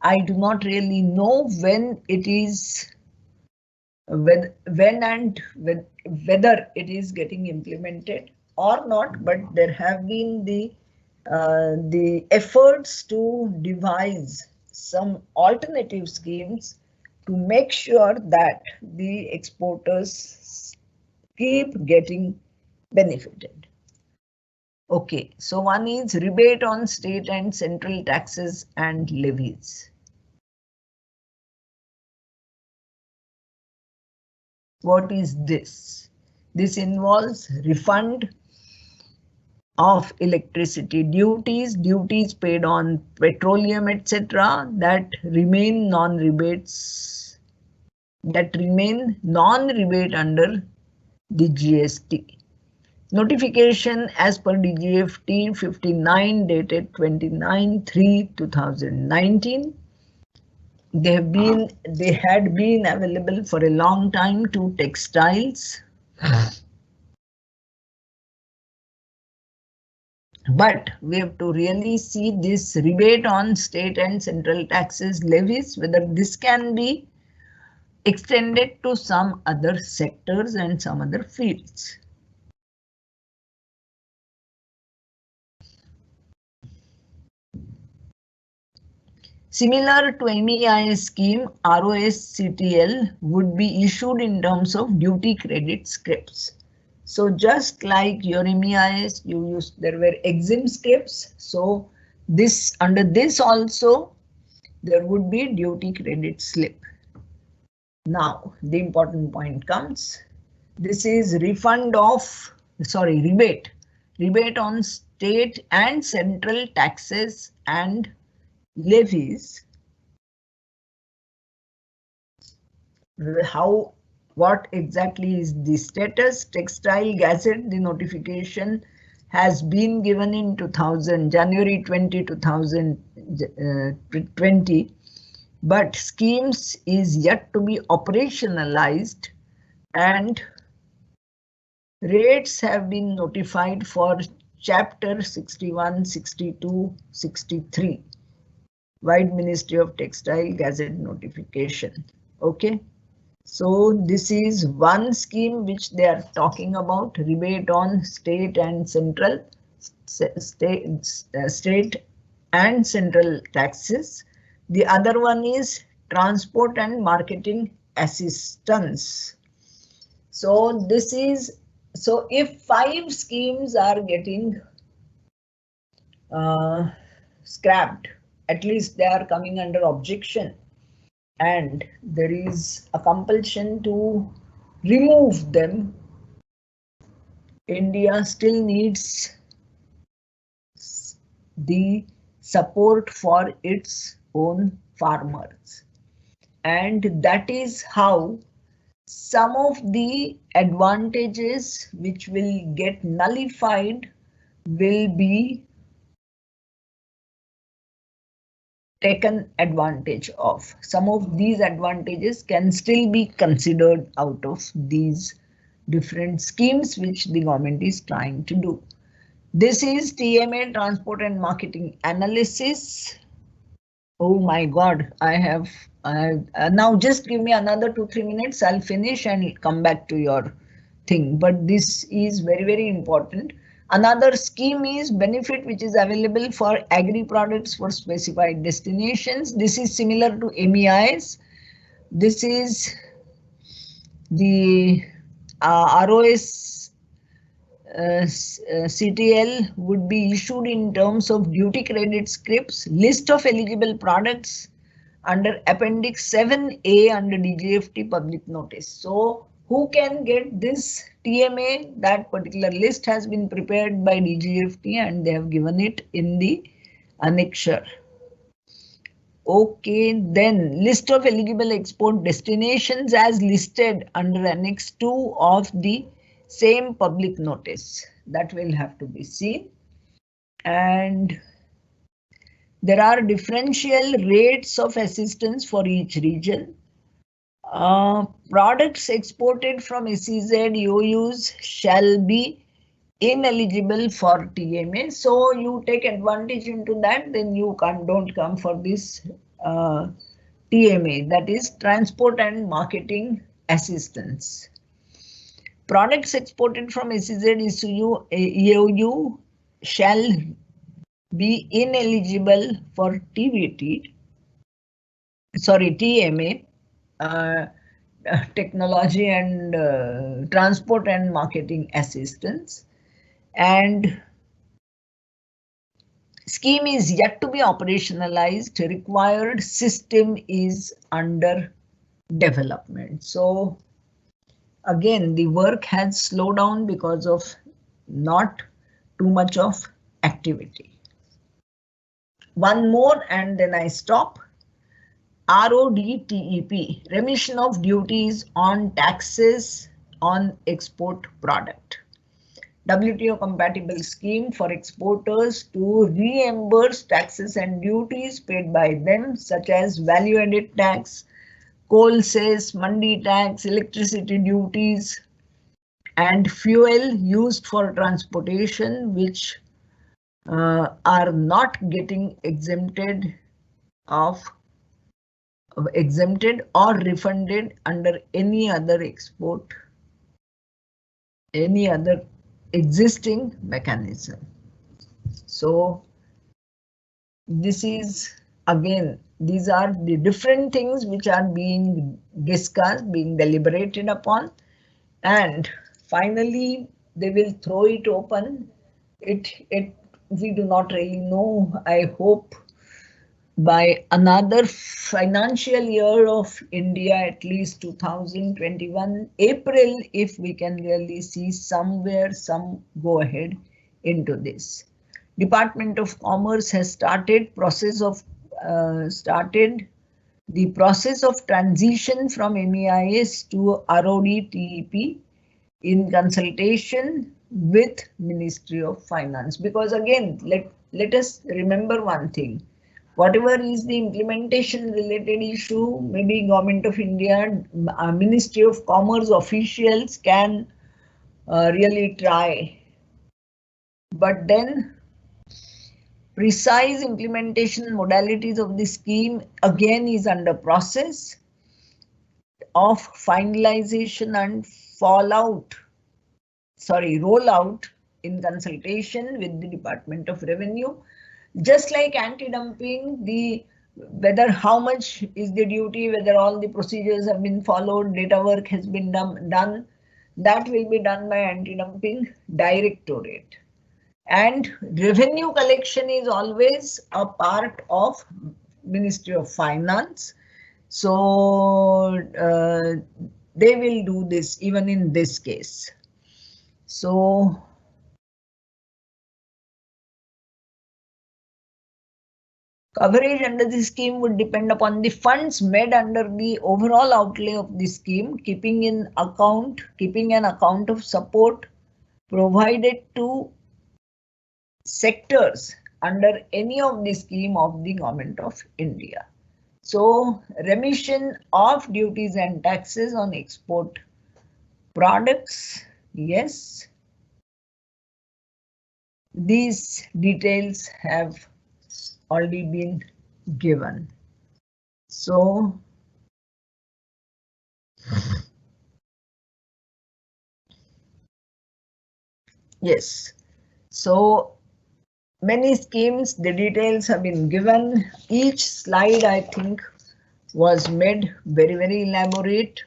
I do not really know when it is, whether it is getting implemented or not, but there have been the efforts to devise some alternative schemes to make sure that the exporters keep getting benefited. Okay, so one is rebate on state and central taxes and levies. What is this? This involves refund of electricity duties, duties paid on petroleum, etc. that remain non-rebates, that remain non-rebate under the GST. Notification as per DGFT 59 dated 29/3/2019. They had been available for a long time to textiles. But we have to really see this rebate on state and central taxes levies, whether this can be extended to some other sectors and some other fields. Similar to MEIS scheme, ROSCTL would be issued in terms of duty credit scrips. So just like your MEIS, there were exempt scrips. So this, under this also, there would be duty credit slip. Now the important point comes. This is rebate on state and central taxes and levies. What exactly is the status? Textile Gazette, the notification has been given in January 20, 2020, but schemes is yet to be operationalized and rates have been notified for Chapter 61, 62, 63. Wide Ministry of Textile Gazette notification. Okay. So this is one scheme which they are talking about, rebate on state and central taxes. The other one is transport and marketing assistance. So this is, so if 5 schemes are getting scrapped, at least they are coming under objection, and there is a compulsion to remove them, India still needs the support for its own farmers. And that is how some of the advantages which will get nullified will be taken advantage of. Some of these advantages can still be considered out of these different schemes which the government is trying to do. This is TMA, Transport and Marketing Analysis. Oh my God, I have Now just give me another 2-3 minutes. I'll finish and come back to your thing. But this is very, very important. Another scheme is benefit which is available for agri products for specified destinations. This is similar to MEIs. This is the ROS CTL would be issued in terms of duty credit scripts, list of eligible products under Appendix 7A under DGFT public notice. So who can get this TMA? That particular list has been prepared by DGFT and they have given it in the annexure. Okay, then list of eligible export destinations as listed under Annex 2 of the same public notice. That will have to be seen. And there are differential rates of assistance for each region. Products exported from SEZ EOUs shall be ineligible for TMA. So you take advantage into that, then you don't come for this TMA, that is Transport and Marketing Assistance. Products exported from SEZ EOU shall be ineligible for TMA, Technology and Transport and Marketing Assistance. And scheme is yet to be operationalized. Required system is under development. So again, the work has slowed down because of not too much of activity. One more and then I stop. RODTEP, remission of duties on taxes on export product. WTO compatible scheme for exporters to reimburse taxes and duties paid by them, such as value added tax, coal cess, mandi tax, electricity duties, and fuel used for transportation, which are not getting exempted or refunded under any other existing mechanism. So this is again, these are the different things which are being discussed, being deliberated upon, and finally they will throw it open. We do not really know. I hope by another financial year of India, at least 2021 April, if we can really see some go ahead into this. Department of Commerce has started the process of transition from MEIS to RODTEP in consultation with Ministry of Finance. Because again, let us remember one thing. Whatever is the implementation related issue, maybe Government of India, Ministry of Commerce officials can really try. But then precise implementation modalities of the scheme again is under process of finalization and rollout in consultation with the Department of Revenue. Just like anti-dumping, whether how much is the duty, whether all the procedures have been followed, data work has been done, that will be done by anti-dumping directorate. And revenue collection is always a part of Ministry of Finance. So they will do this even in this case. So coverage under the scheme would depend upon the funds made under the overall outlay of the scheme, keeping an account of support provided to sectors under any of the scheme of the Government of India. So remission of duties and taxes on export products, yes. These details have already been given. So Yes. So many schemes, the details have been given. Each slide, I think, was made very, very elaborate.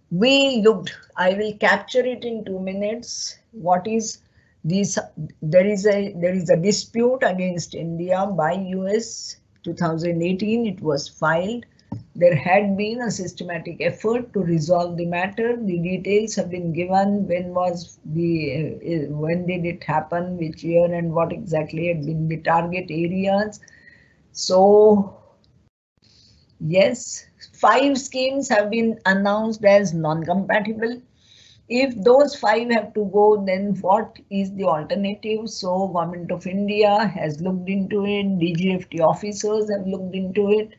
We looked, I will capture it in 2 minutes. What is this? There is a dispute against India by US. 2018 it was filed. There had been a systematic effort to resolve the matter. The details have been given. When did it happen, which year, and what exactly had been the target areas. So yes, 5 schemes have been announced as non-compatible. If those 5 have to go, then what is the alternative? So Government of India has looked into it, DGFT officers have looked into it,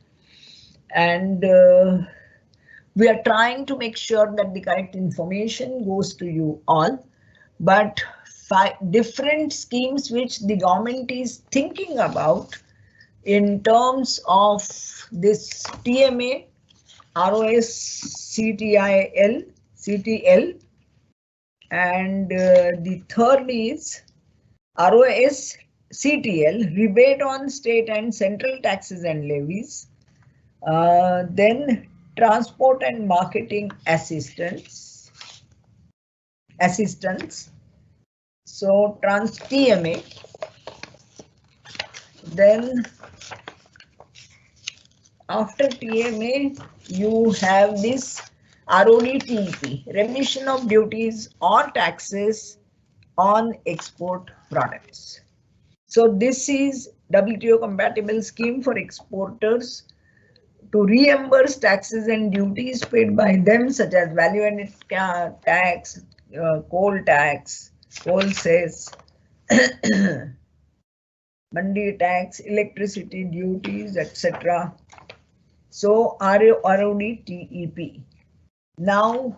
and we are trying to make sure that the correct information goes to you all. But 5 different schemes which the government is thinking about in terms of this TMA, ROS, CTL, and the third is ROS, CTL, rebate on state and central taxes and levies. Then transport and marketing assistance. So TMA. Then after TMA, you have this RODTEP, remission of duties or taxes on export products. So this is WTO compatible scheme for exporters to reimburse taxes and duties paid by them, such as value-added tax, coal tax, coal cess, mandi tax, electricity duties, etc. So RODTEP. Now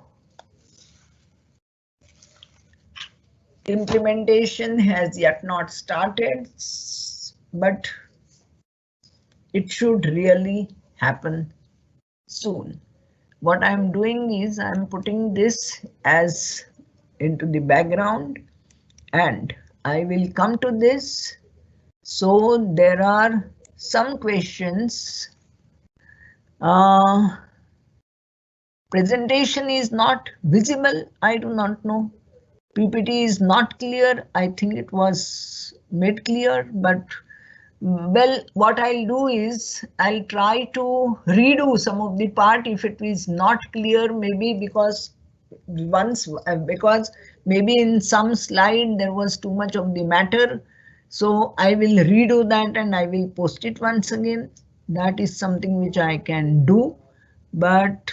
implementation has yet not started, but it should really happen soon. What I'm doing is I'm putting this as into the background, and I will come to this. So there are some questions. Presentation is not visible. I do not know. PPT is not clear. I think it was made clear, but well, what I'll do is I'll try to redo some of the part if it is not clear, maybe because maybe in some slide there was too much of the matter. So I will redo that and I will post it once again. That is something which I can do, but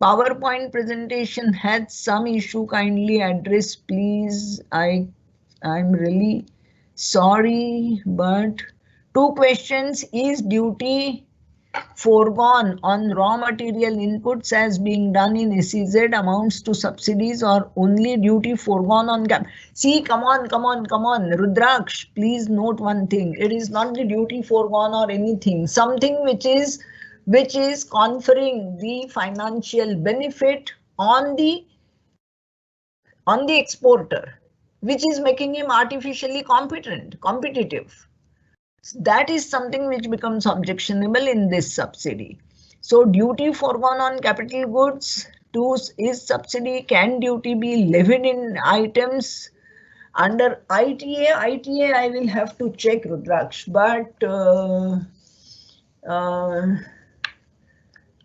PowerPoint presentation had some issue. Kindly address, please. I'm really sorry, but 2 questions. Is duty foregone on raw material inputs as being done in SEZ amounts to subsidies, or only duty foregone on cap? See, come on, Rudraksh, please note one thing. It is not the duty foregone or anything. Something which is conferring the financial benefit on the exporter, which is making him artificially competitive. That is something which becomes objectionable in this subsidy. So duty foregone on capital goods is subsidy. Can duty be levied in items under ITA? I will have to check, Rudraksh, but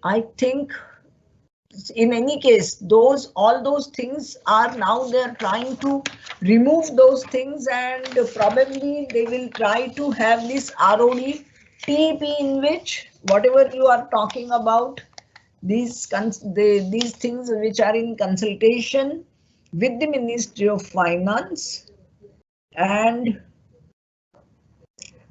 I think in any case, all those things are now they're trying to remove those things, and probably they will try to have this RODTEP in which whatever you are talking about, these things which are in consultation with the Ministry of Finance, and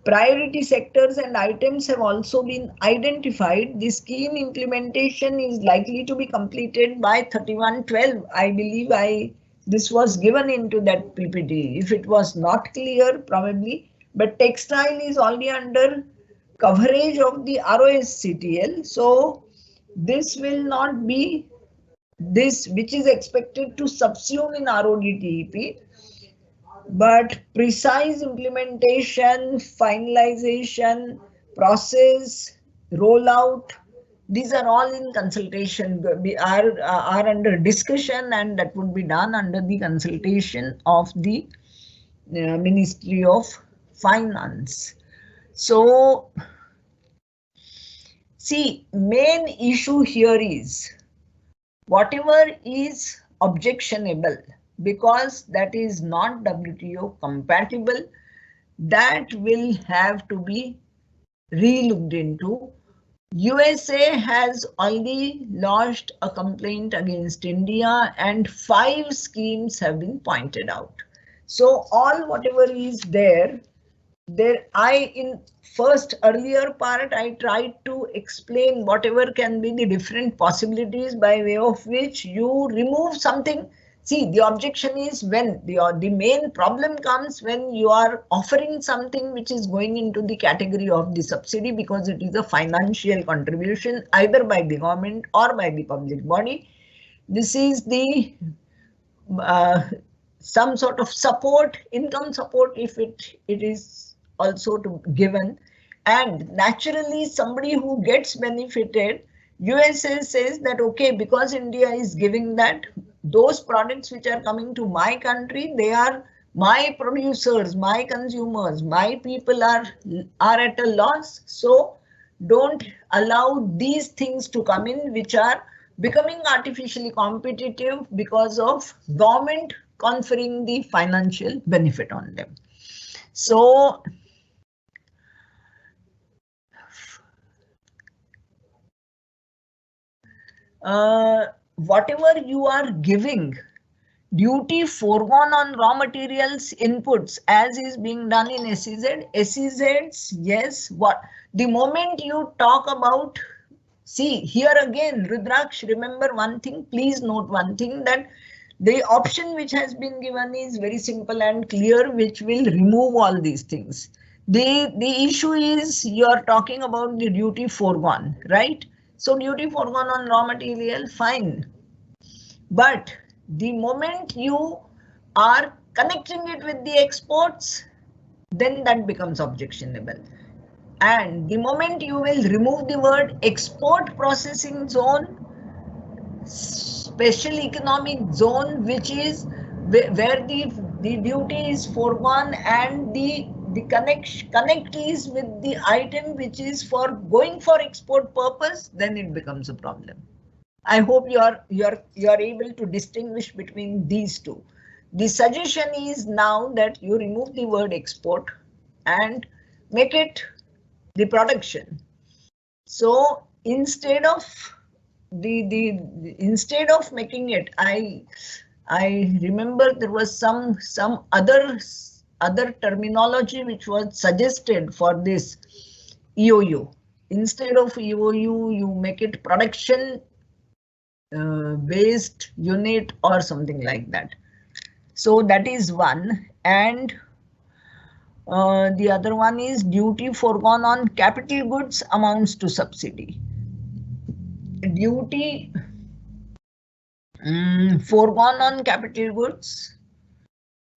priority sectors and items have also been identified. The scheme implementation is likely to be completed by 31/12. I believe this was given into that PPT. If it was not clear, probably, but textile is already under coverage of the ROSCTL. So this will not be this which is expected to subsume in RODTEP, but precise implementation, finalization, process, rollout, these are all in consultation, are under discussion, and that would be done under the consultation of the Ministry of Finance. So, see, main issue here is whatever is objectionable, because that is not WTO compatible, that will have to be re-looked into. USA has already lodged a complaint against India and 5 schemes have been pointed out. So all whatever is there, in first earlier part, I tried to explain whatever can be the different possibilities by way of which you remove something. See, the objection is when the main problem comes when you are offering something which is going into the category of the subsidy, because it is a financial contribution either by the government or by the public body. This is the some sort of support, income support, if it is also to given, and naturally somebody who gets benefited. USA says that okay, because India is giving that, those products which are coming to my country, they are my producers, my consumers, my people are at a loss. So don't allow these things to come in which are becoming artificially competitive because of government conferring the financial benefit on them. So whatever you are giving, duty foregone on raw materials inputs as is being done in SEZ. SEZs, yes, what the moment you talk about, see here again, Rudraksh, remember one thing, please note one thing, that the option which has been given is very simple and clear, which will remove all these things. The issue is you are talking about the duty foregone, right? So duty foregone on raw material, fine. But the moment you are connecting it with the exports, then that becomes objectionable. And the moment you will remove the word export processing zone, special economic zone, which is where the duty is foregone and the connect is with the item which is for going for export purpose, then it becomes a problem. I hope you are able to distinguish between these two. The suggestion is now that you remove the word export and make it the production. So instead of instead of making it, I remember there was some other terminology which was suggested for this EOU. Instead of EOU, you make it production based unit or something like that. So that is one, and the other one is duty foregone on capital goods amounts to subsidy. Duty foregone on capital goods,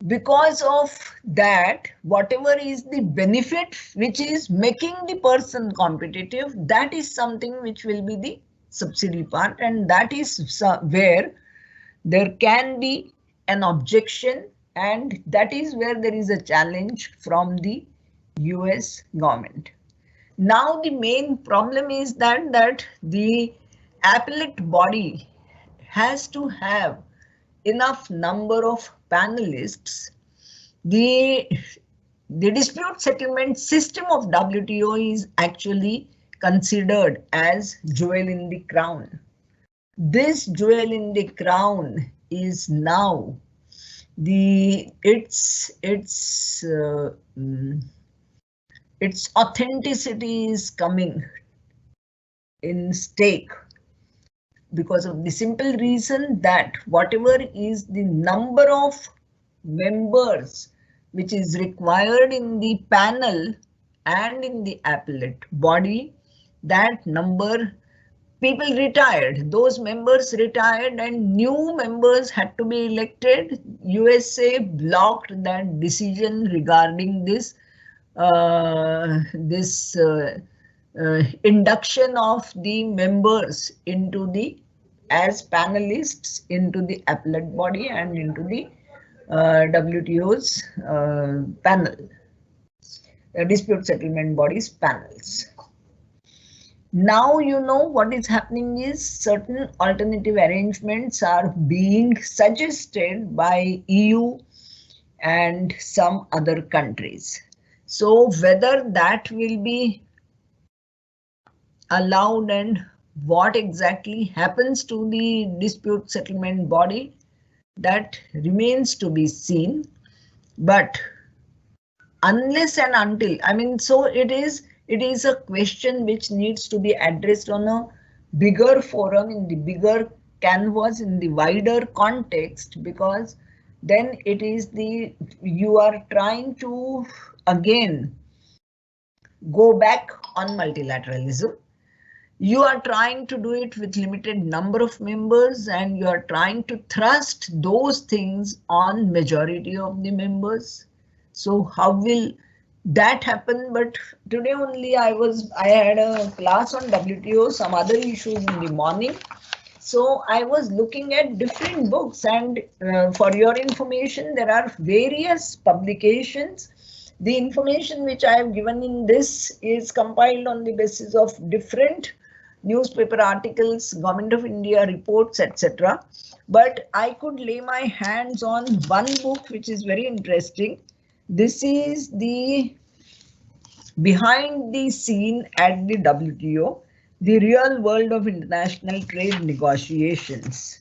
because of that whatever is the benefit which is making the person competitive, that is something which will be the subsidy part, and that is where there can be an objection, and that is where there is a challenge from the US government. Now the main problem is that the appellate body has to have enough number of panelists. The dispute settlement system of WTO is actually considered as jewel in the crown. This jewel in the crown is now its authenticity is coming in stake, because of the simple reason that whatever is the number of members which is required in the panel and in the appellate body, that number people retired, those members retired and new members had to be elected. USA blocked that decision regarding this induction of the members into the as panelists into the appellate body and into the WTO's panel, dispute settlement bodies panels. Now you know what is happening is certain alternative arrangements are being suggested by EU and some other countries. So whether that will be allowed and what exactly happens to the dispute settlement body, that remains to be seen. But unless and until, I mean, so it is a question which needs to be addressed on a bigger forum, in the bigger canvas, in the wider context, because then it is you are trying to again go back on multilateralism. You are trying to do it with limited number of members and you are trying to thrust those things on majority of the members. So how will that happen? But today only I had a class on WTO, some other issues in the morning. So I was looking at different books and for your information, there are various publications. The information which I have given in this is compiled on the basis of different newspaper articles, Government of India reports, etc. But I could lay my hands on one book which is very interesting. This is the behind the scene at the WTO, the real world of international trade negotiations.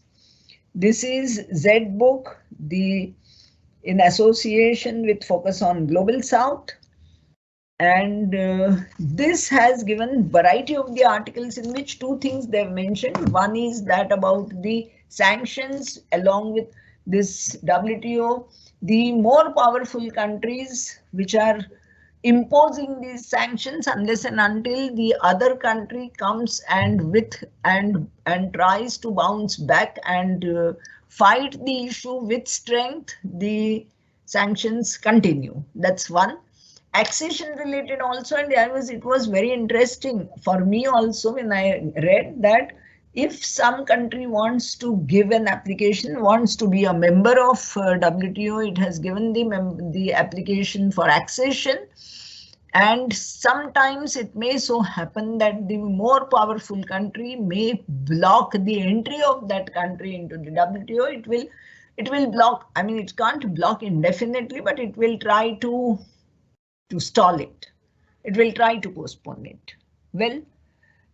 This is Z book, in association with Focus on Global South. And this has given variety of the articles in which two things they've mentioned. One is that about the sanctions along with this WTO, the more powerful countries which are imposing these sanctions unless and until the other country comes and tries to bounce back and fight the issue with strength, the sanctions continue. That's one. Accession related also, and it was very interesting for me also when I read that if some country wants to give an application, wants to be a member of WTO, it has given the application for accession. And sometimes it may so happen that the more powerful country may block the entry of that country into the WTO. It will block, I mean, it can't block indefinitely, but it will try to stall it. It will try to postpone it. Well,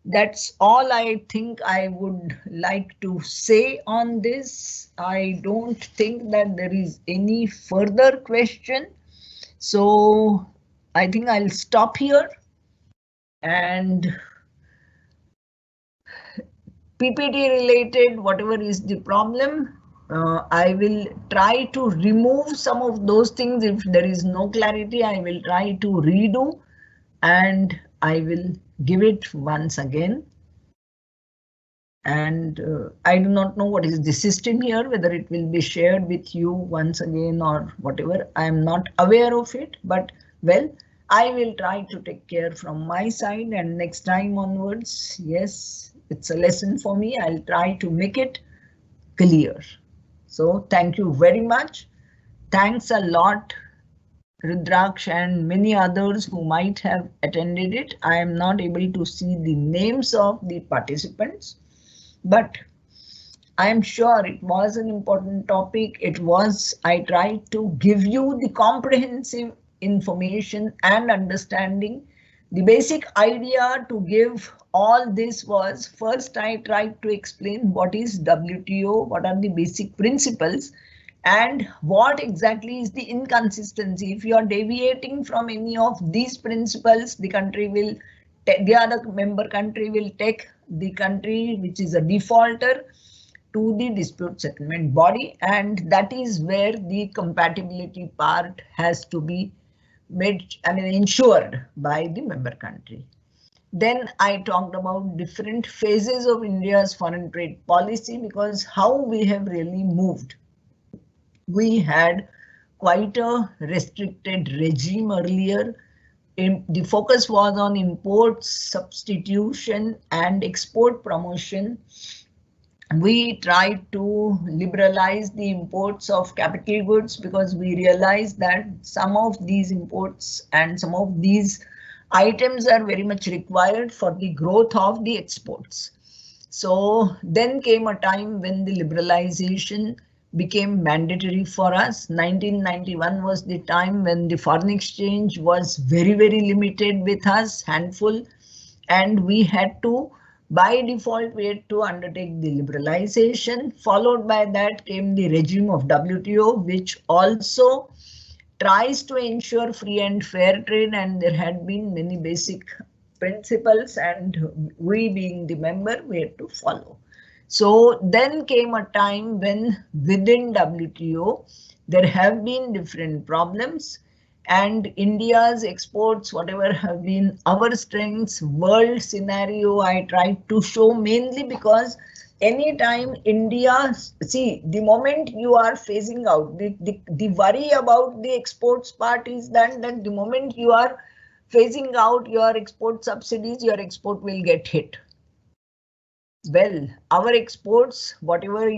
that's all I think I would like to say on this. I don't think that there is any further question. So I think I'll stop here. And PPT related, whatever is the problem, I will try to remove some of those things. If there is no clarity, I will try to redo and I will give it once again. And I do not know what is the system here, whether it will be shared with you once again or whatever. I am not aware of it, but well, I will try to take care from my side, and next time onwards, yes, it's a lesson for me. I'll try to make it clear. So thank you very much. Thanks a lot, Rudraksh and many others who might have attended it. I am not able to see the names of the participants, but I am sure it was an important topic. I tried to give you the comprehensive information and understanding. The basic idea to give all this was, first I tried to explain what is WTO, what are the basic principles, and what exactly is the inconsistency. If you are deviating from any of these principles, the other member country will take the country which is a defaulter to the dispute settlement body, and that is where the compatibility part has to be ensured by the member country. Then I talked about different phases of India's foreign trade policy, because how we have really moved. We had quite a restricted regime earlier. The focus was on imports, substitution, and export promotion. We tried to liberalize the imports of capital goods because we realized that some of these imports and some of these items are very much required for the growth of the exports. So then came a time when the liberalization became mandatory for us. 1991 was the time when the foreign exchange was very, very limited with us, handful, and we had to, by default, we had to undertake the liberalization. Followed by that came the regime of WTO, which also tries to ensure free and fair trade, and there had been many basic principles, and we being the member, we had to follow. So then came a time when within WTO there have been different problems, and India's exports, whatever have been our strengths, world scenario, I tried to show, mainly because anytime India, see, the moment you are phasing out, the worry about the exports part is that the moment you are phasing out your export subsidies, your export will get hit. Well, our exports, whatever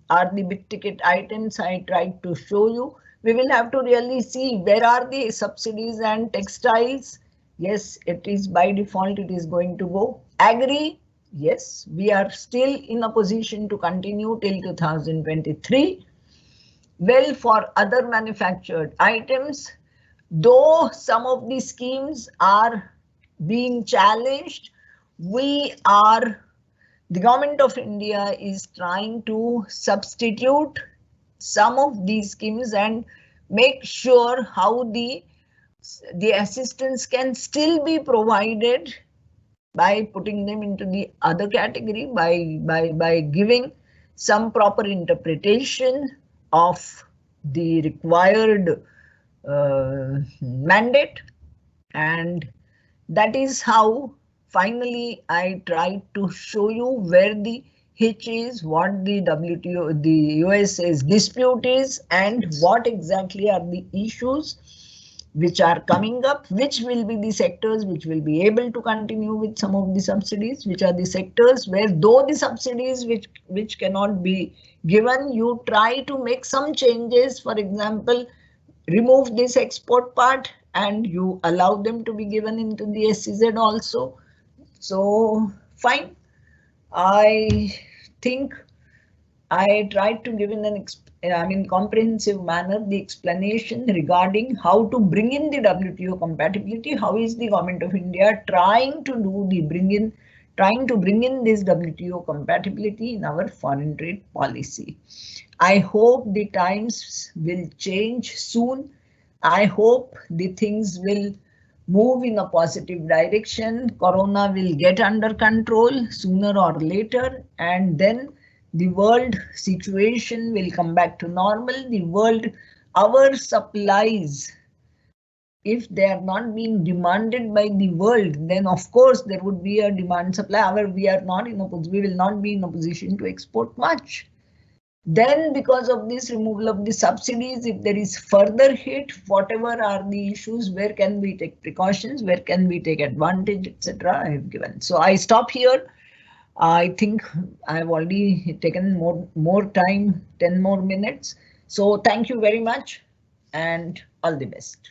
are the big ticket items I tried to show you. We will have to really see where are the subsidies and textiles. Yes, it is by default, it is going to go. Agri, yes, we are still in a position to continue till 2023. Well, for other manufactured items, though some of the schemes are being challenged, the government of India is trying to substitute some of these schemes and make sure how the assistance can still be provided by putting them into the other category, by giving some proper interpretation of the required mandate. And that is how finally I tried to show you where the hitch is, what the WTO, the USA's dispute is, and what exactly are the issues which are coming up, which will be the sectors which will be able to continue with some of the subsidies, which are the sectors where though the subsidies which cannot be given, you try to make some changes. For example, remove this export part and you allow them to be given into the SEZ also. So fine, I think I tried to give in an comprehensive manner the explanation regarding how to bring in the WTO compatibility. How is the government of India trying to bring in this WTO compatibility in our foreign trade policy. I hope the times will change soon. I hope the things will move in a positive direction. Corona will get under control sooner or later, and then the world situation will come back to normal. Our supplies, if they are not being demanded by the world, then of course there would be a demand supply. We will not be in a position to export much. Then because of this removal of the subsidies, if there is further hit, whatever are the issues, where can we take precautions, where can we take advantage, etc. I have given. So I stop here. I think I've already taken more time, 10 more minutes. So thank you very much and all the best.